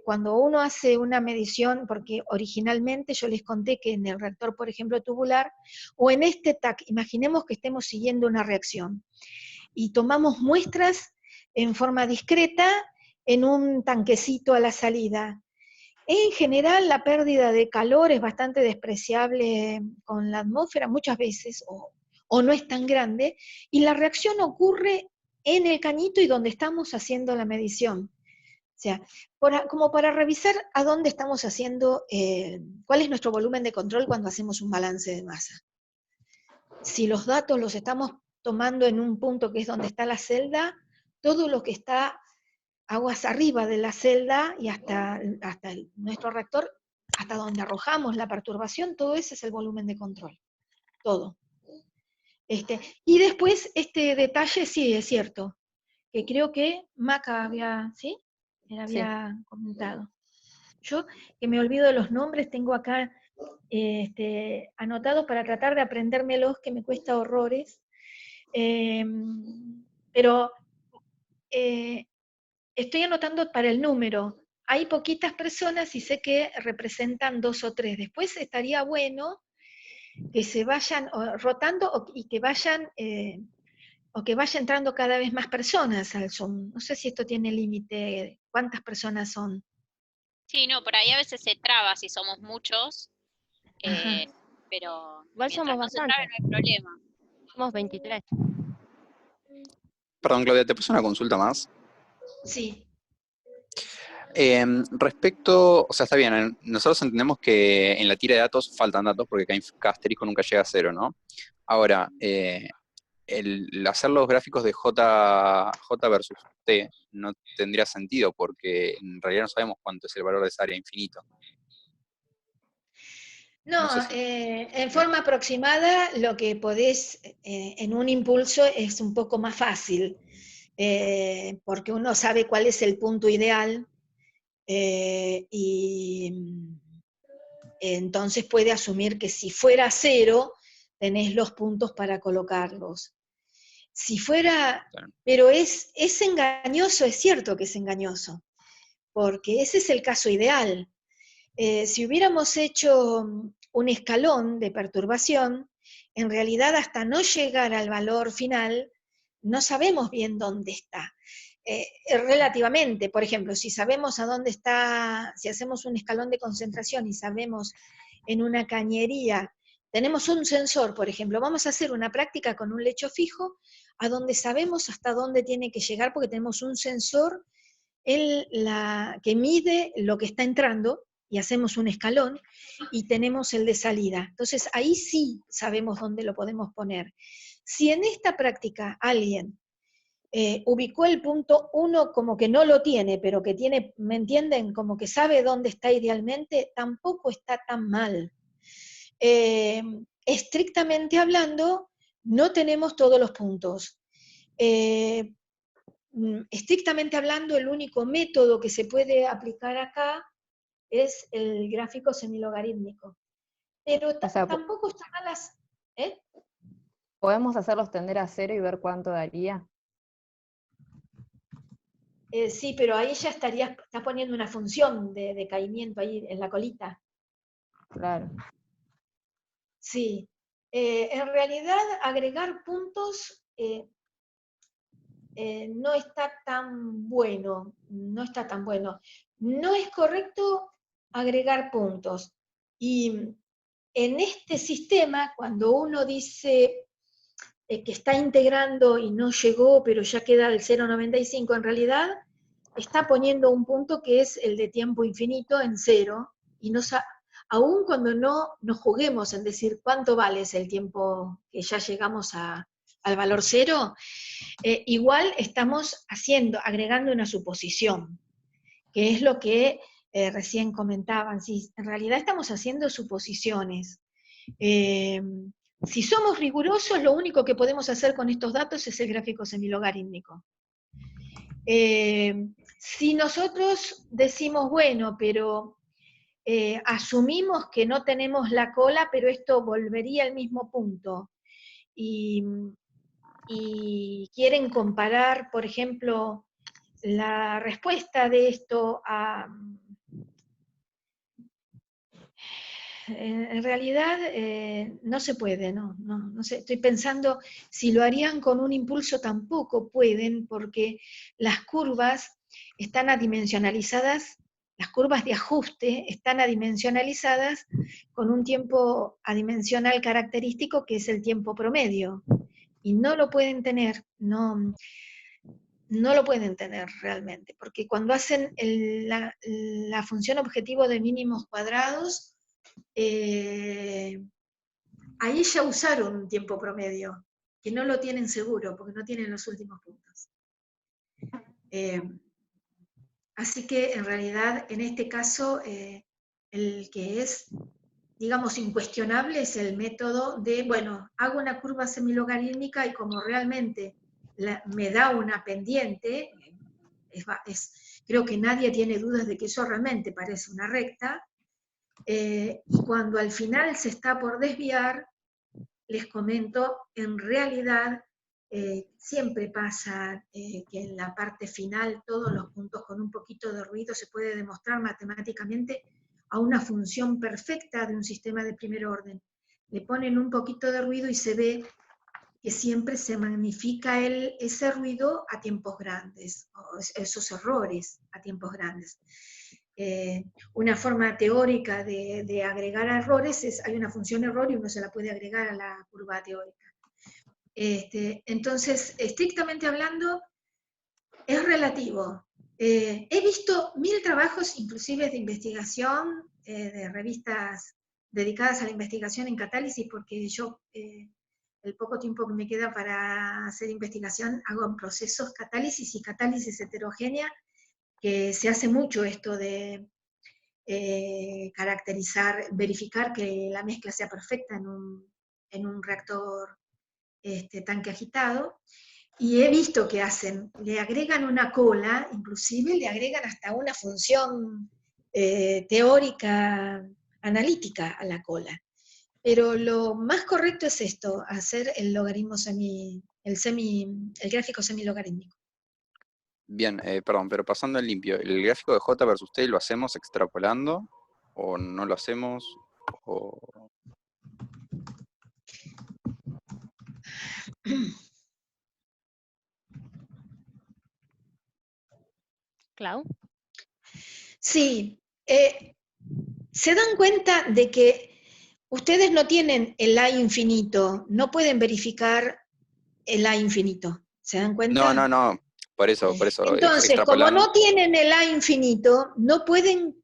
cuando uno hace una medición, porque originalmente yo les conté que en el reactor, por ejemplo, tubular, o en este TAC, imaginemos que estemos siguiendo una reacción, y tomamos muestras en forma discreta en un tanquecito a la salida. En general, la pérdida de calor es bastante despreciable con la atmósfera muchas veces, o no es tan grande, y la reacción ocurre en el cañito y donde estamos haciendo la medición. O sea, como para revisar a dónde estamos haciendo, cuál es nuestro volumen de control cuando hacemos un balance de masa. Si los datos los estamos tomando en un punto que es donde está la celda, todo lo que está aguas arriba de la celda y hasta nuestro reactor, hasta donde arrojamos la perturbación, todo ese es el volumen de control. Todo. Y después, este detalle sí es cierto, que creo que Maca había, ¿sí? que había comentado. Yo, que me olvido de los nombres, tengo acá anotados para tratar de aprendérmelos, que me cuesta horrores. Pero estoy anotando para el número. Hay poquitas personas y sé que representan 2 o 3. Después estaría bueno que se vayan rotando y que vayan, o que vaya entrando cada vez más personas al Zoom. No sé si esto tiene límite, ¿cuántas personas son? Sí, no, por ahí a veces se traba si somos muchos, pero Igual mientras somos no se bastantes. trabe no hay problema. Somos 23. Perdón, Claudia, ¿te puse una consulta más? Sí. Respecto, o sea, está bien, nosotros entendemos que en la tira de datos faltan datos porque cada asterisco nunca llega a 0, ¿no? Ahora, el hacer los gráficos de J versus T no tendría sentido porque en realidad no sabemos cuánto es el valor de esa área infinito. No, No sé si- en forma aproximada lo que podés en un impulso es un poco más fácil, porque uno sabe cuál es el punto ideal y entonces puede asumir que si fuera 0, tenés los puntos para colocarlos. Si fuera, pero es engañoso, es cierto que es engañoso, porque ese es el caso ideal. Si hubiéramos hecho un escalón de perturbación, en realidad hasta no llegar al valor final, no sabemos bien dónde está. Relativamente, por ejemplo, si sabemos a dónde está, si hacemos un escalón de concentración y sabemos en una cañería, tenemos un sensor, por ejemplo, vamos a hacer una práctica con un lecho fijo, a donde sabemos hasta dónde tiene que llegar, porque tenemos un sensor que mide lo que está entrando, y hacemos un escalón, y tenemos el de salida. Entonces ahí sí sabemos dónde lo podemos poner. Si en esta práctica alguien ubicó el punto 1 como que no lo tiene, pero que tiene, ¿me entienden? Como que sabe dónde está idealmente, tampoco está tan mal. Estrictamente hablando, no tenemos todos los puntos. Estrictamente hablando, el único método que se puede aplicar acá es el gráfico semilogarítmico. Pero O sea, tampoco está mal ¿podemos hacerlos tender a 0 y ver cuánto daría? Sí, pero ahí ya estás poniendo una función de decaimiento ahí en la colita. Claro. Sí. En realidad, agregar puntos no está tan bueno, no está tan bueno. No es correcto agregar puntos. Y en este sistema, cuando uno dice que está integrando y no llegó, pero ya queda el 0,95, en realidad está poniendo un punto que es el de tiempo infinito en 0, y aún cuando no nos juguemos en decir cuánto vale el tiempo que ya llegamos al valor 0, igual estamos agregando una suposición, que es lo que recién comentaban. Sí, en realidad estamos haciendo suposiciones. Si somos rigurosos, lo único que podemos hacer con estos datos es el gráfico semilogarítmico. Si nosotros decimos, bueno, pero asumimos que no tenemos la cola, pero esto volvería al mismo punto, y quieren comparar, por ejemplo, la respuesta de esto a... En realidad no se puede, no sé, estoy pensando, si lo harían con un impulso tampoco pueden, porque las curvas están adimensionalizadas, las curvas de ajuste están adimensionalizadas con un tiempo adimensional característico que es el tiempo promedio, y no lo pueden tener, no lo pueden tener realmente, porque cuando hacen la función objetivo de mínimos cuadrados, ahí ya usaron un tiempo promedio, que no lo tienen seguro, porque no tienen los últimos puntos. Así que en realidad, en este caso, el que es, digamos, incuestionable es el método de, bueno, hago una curva semilogarítmica y como realmente me da una pendiente, creo que nadie tiene dudas de que eso realmente parece una recta, y cuando al final se está por desviar, les comento, en realidad siempre pasa que en la parte final todos los puntos con un poquito de ruido se puede demostrar matemáticamente a una función perfecta de un sistema de primer orden. Le ponen un poquito de ruido y se ve que siempre se magnifica ese ruido a tiempos grandes, o esos errores a tiempos grandes. Una forma teórica de agregar errores es, hay una función error y uno se la puede agregar a la curva teórica. Entonces, estrictamente hablando, es relativo. He visto 1000 trabajos, inclusive de investigación, de revistas dedicadas a la investigación en catálisis, porque yo, el poco tiempo que me queda para hacer investigación, hago procesos catálisis y catálisis heterogénea, que se hace mucho esto de caracterizar, verificar que la mezcla sea perfecta en un reactor tanque agitado, y he visto que le agregan una cola, inclusive le agregan hasta una función teórica, analítica a la cola. Pero lo más correcto es esto, hacer el logaritmo el gráfico semilogarítmico. Bien, perdón, pero pasando en limpio, ¿el gráfico de J versus T lo hacemos extrapolando? ¿O no lo hacemos? ¿O... ¿Clau? Sí, se dan cuenta de que ustedes no tienen el A infinito, no pueden verificar el A infinito, ¿se dan cuenta? No, por eso. Entonces, como no tienen el A infinito, no pueden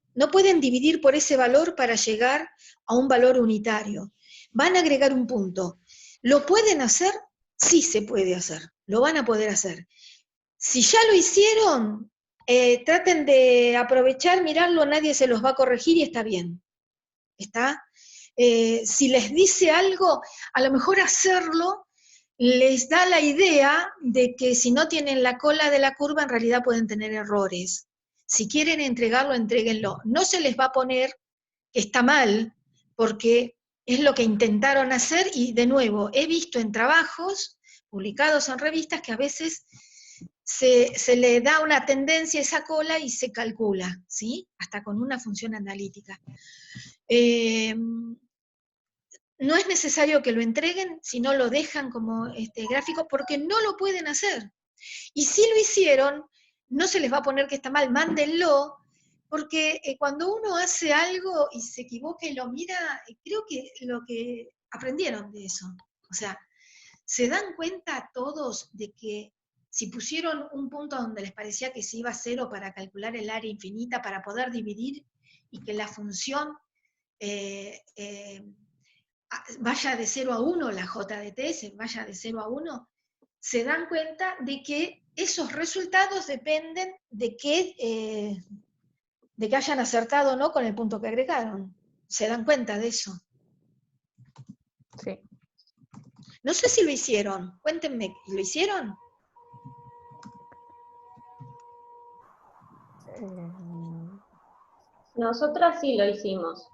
dividir por ese valor para llegar a un valor unitario. Van a agregar un punto. ¿Lo pueden hacer? Sí se puede hacer, lo van a poder hacer. Si ya lo hicieron, traten de aprovechar, mirarlo, nadie se los va a corregir y está bien. ¿Está? Si les dice algo, a lo mejor hacerlo les da la idea de que si no tienen la cola de la curva, en realidad pueden tener errores. Si quieren entregarlo, entréguenlo. No se les va a poner que está mal, porque es lo que intentaron hacer, y de nuevo, he visto en trabajos publicados en revistas que a veces se le da una tendencia a esa cola y se calcula, ¿sí? Hasta con una función analítica. No es necesario que lo entreguen, si no lo dejan como gráfico, porque no lo pueden hacer. Y si lo hicieron, no se les va a poner que está mal, mándenlo, porque cuando uno hace algo y se equivoca y lo mira, creo que lo que aprendieron de eso. O sea, se dan cuenta todos de que si pusieron un punto donde les parecía que se iba a cero para calcular el área infinita, para poder dividir, y que la función vaya de 0 a 1, la J de T vaya de 0 a 1, se dan cuenta de que esos resultados dependen de que hayan acertado o no con el punto que agregaron. ¿Se dan cuenta de eso? Sí. No sé si lo hicieron. Cuéntenme, ¿lo hicieron? Nosotras sí lo hicimos.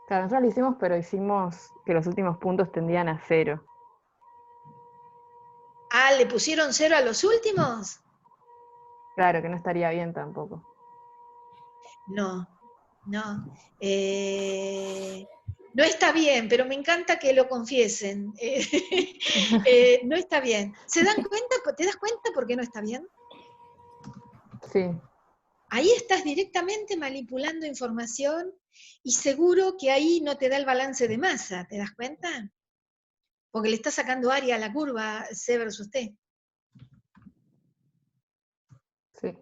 Claro, nosotros lo hicimos, pero hicimos que los últimos puntos tendían a 0. Ah, ¿le pusieron 0 a los últimos? Claro, que no estaría bien tampoco. No. No está bien, pero me encanta que lo confiesen. No está bien. ¿Se dan cuenta? ¿Te das cuenta por qué no está bien? Sí. Ahí estás directamente manipulando información y seguro que ahí no te da el balance de masa, ¿te das cuenta? Porque le estás sacando área a la curva C versus T. Sí.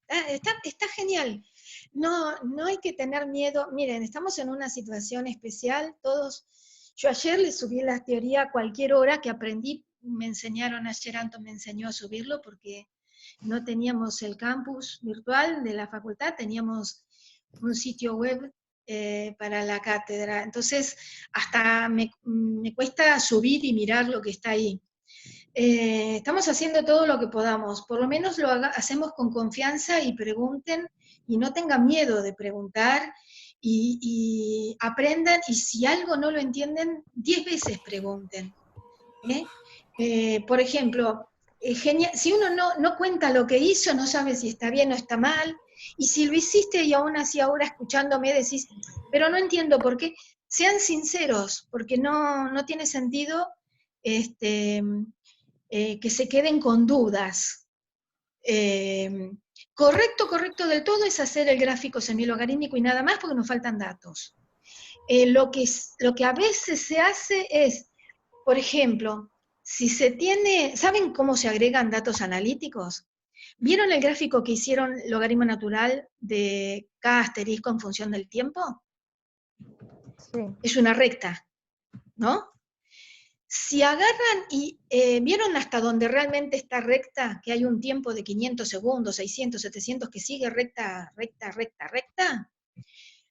Está genial. No hay que tener miedo. Miren, estamos en una situación especial, todos. Yo ayer le subí la teoría a cualquier hora que aprendí, me enseñaron ayer, Anto me enseñó a subirlo porque no teníamos el campus virtual de la facultad, teníamos un sitio web para la cátedra. Entonces, hasta me cuesta subir y mirar lo que está ahí. Estamos haciendo todo lo que podamos, por lo menos hacemos con confianza y pregunten, y no tengan miedo de preguntar, y aprendan, y si algo no lo entienden, 10 veces pregunten. Por ejemplo, si uno no cuenta lo que hizo, no sabe si está bien o está mal, y si lo hiciste y aún así ahora escuchándome decís, pero no entiendo por qué, sean sinceros, porque no tiene sentido que se queden con dudas. Correcto del todo es hacer el gráfico semilogarítmico y nada más porque nos faltan datos. Lo que a veces se hace es, por ejemplo, si se tiene, ¿saben cómo se agregan datos analíticos? ¿Vieron el gráfico que hicieron logaritmo natural de K asterisco en función del tiempo? Sí. Es una recta, ¿no? Si agarran y vieron hasta donde realmente está recta, que hay un tiempo de 500 segundos, 600, 700, que sigue recta,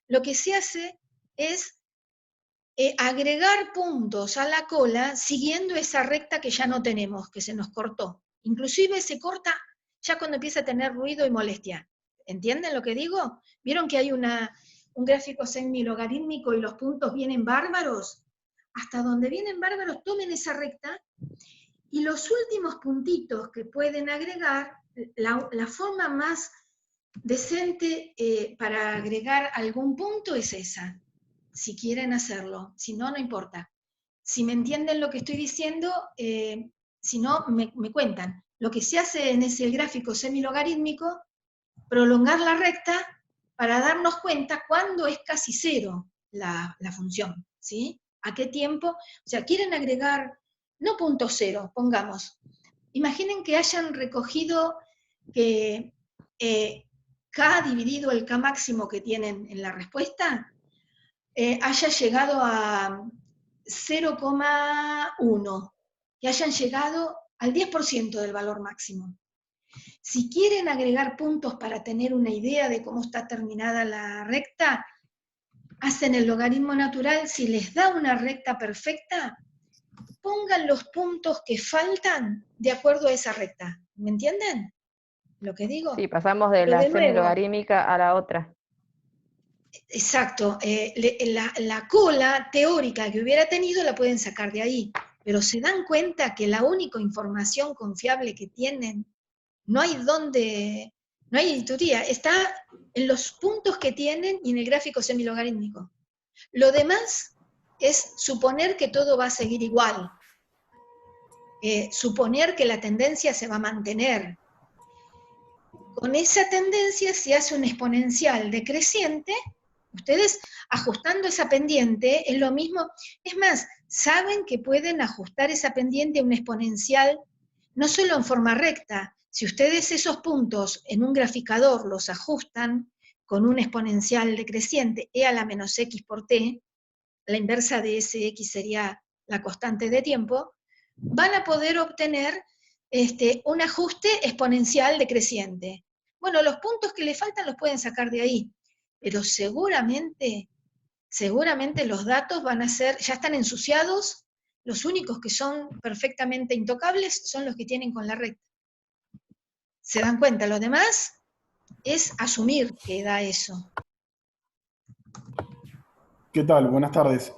lo que se hace es agregar puntos a la cola siguiendo esa recta que ya no tenemos, que se nos cortó. Inclusive se corta ya cuando empieza a tener ruido y molestia. ¿Entienden lo que digo? ¿Vieron que hay un gráfico semilogarítmico y los puntos vienen bárbaros? Hasta donde vienen bárbaros, tomen esa recta, y los últimos puntitos que pueden agregar, la forma más decente para agregar algún punto es esa, si quieren hacerlo, si no, no importa. Si me entienden lo que estoy diciendo, si no, me cuentan. Lo que se hace en ese gráfico semilogarítmico, prolongar la recta para darnos cuenta cuándo es casi cero la función, ¿sí? ¿A qué tiempo? O sea, quieren agregar, no punto cero, pongamos. Imaginen que hayan recogido que K dividido el K máximo que tienen en la respuesta, haya llegado a 0,1, que hayan llegado al 10% del valor máximo. Si quieren agregar puntos para tener una idea de cómo está terminada la recta, hacen el logaritmo natural. Si les da una recta perfecta, pongan los puntos que faltan de acuerdo a esa recta. ¿Me entienden lo que digo? Sí, pasamos de Pero la de nuevo, semilogarítmica a la otra. exacto, la cola teórica que hubiera tenido la pueden sacar de ahí, pero se dan cuenta que la única información confiable que tienen, no hay teoría, está en los puntos que tienen y en el gráfico semilogarítmico. Lo demás es suponer que todo va a seguir igual, suponer que la tendencia se va a mantener. Con esa tendencia se hace un exponencial decreciente. Ustedes ajustando esa pendiente es lo mismo, es más, saben que pueden ajustar esa pendiente a un exponencial no solo en forma recta. Si ustedes esos puntos en un graficador los ajustan con un exponencial decreciente, e a la menos x por t, la inversa de Sx sería la constante de tiempo, van a poder obtener un ajuste exponencial decreciente. Bueno, los puntos que le faltan los pueden sacar de ahí, pero seguramente los datos van a ser, ya están ensuciados, los únicos que son perfectamente intocables son los que tienen con la recta. ¿Se dan cuenta? Lo demás es asumir que da eso. ¿Qué tal? Buenas tardes.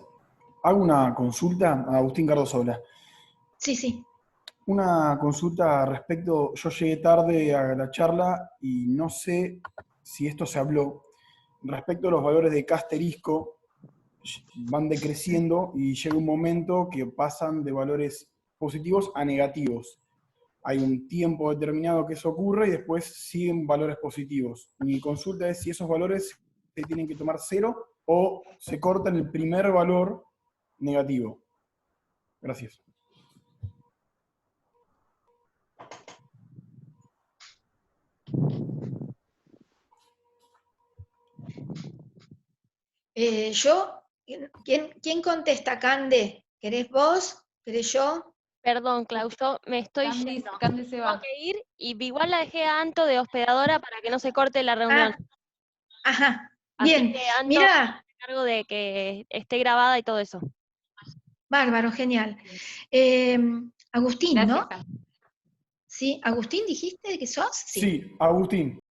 Hago una consulta a Agustín Cardosola. Sí. Una consulta respecto, yo llegué tarde a la charla y no sé si esto se habló, respecto a los valores de K asterisco, van decreciendo y llega un momento que pasan de valores positivos a negativos. Hay un tiempo determinado que eso ocurre y después siguen valores positivos. Mi consulta es si esos valores se tienen que tomar cero o se corta en el primer valor negativo. Gracias. ¿Quién contesta? Cande, ¿querés vos? ¿Querés yo? Perdón, Klaus, yo me estoy yendo. Cande se Tengo va. que ir y igual la dejé a Anto de hospedadora para que no se corte la reunión. Ajá, Así bien. que Anto, Mirá, me encargo de que esté grabada y todo eso. bárbaro, genial. Agustín, ¿no? Gracias. Sí, Agustín, ¿dijiste que sos? Sí, Agustín.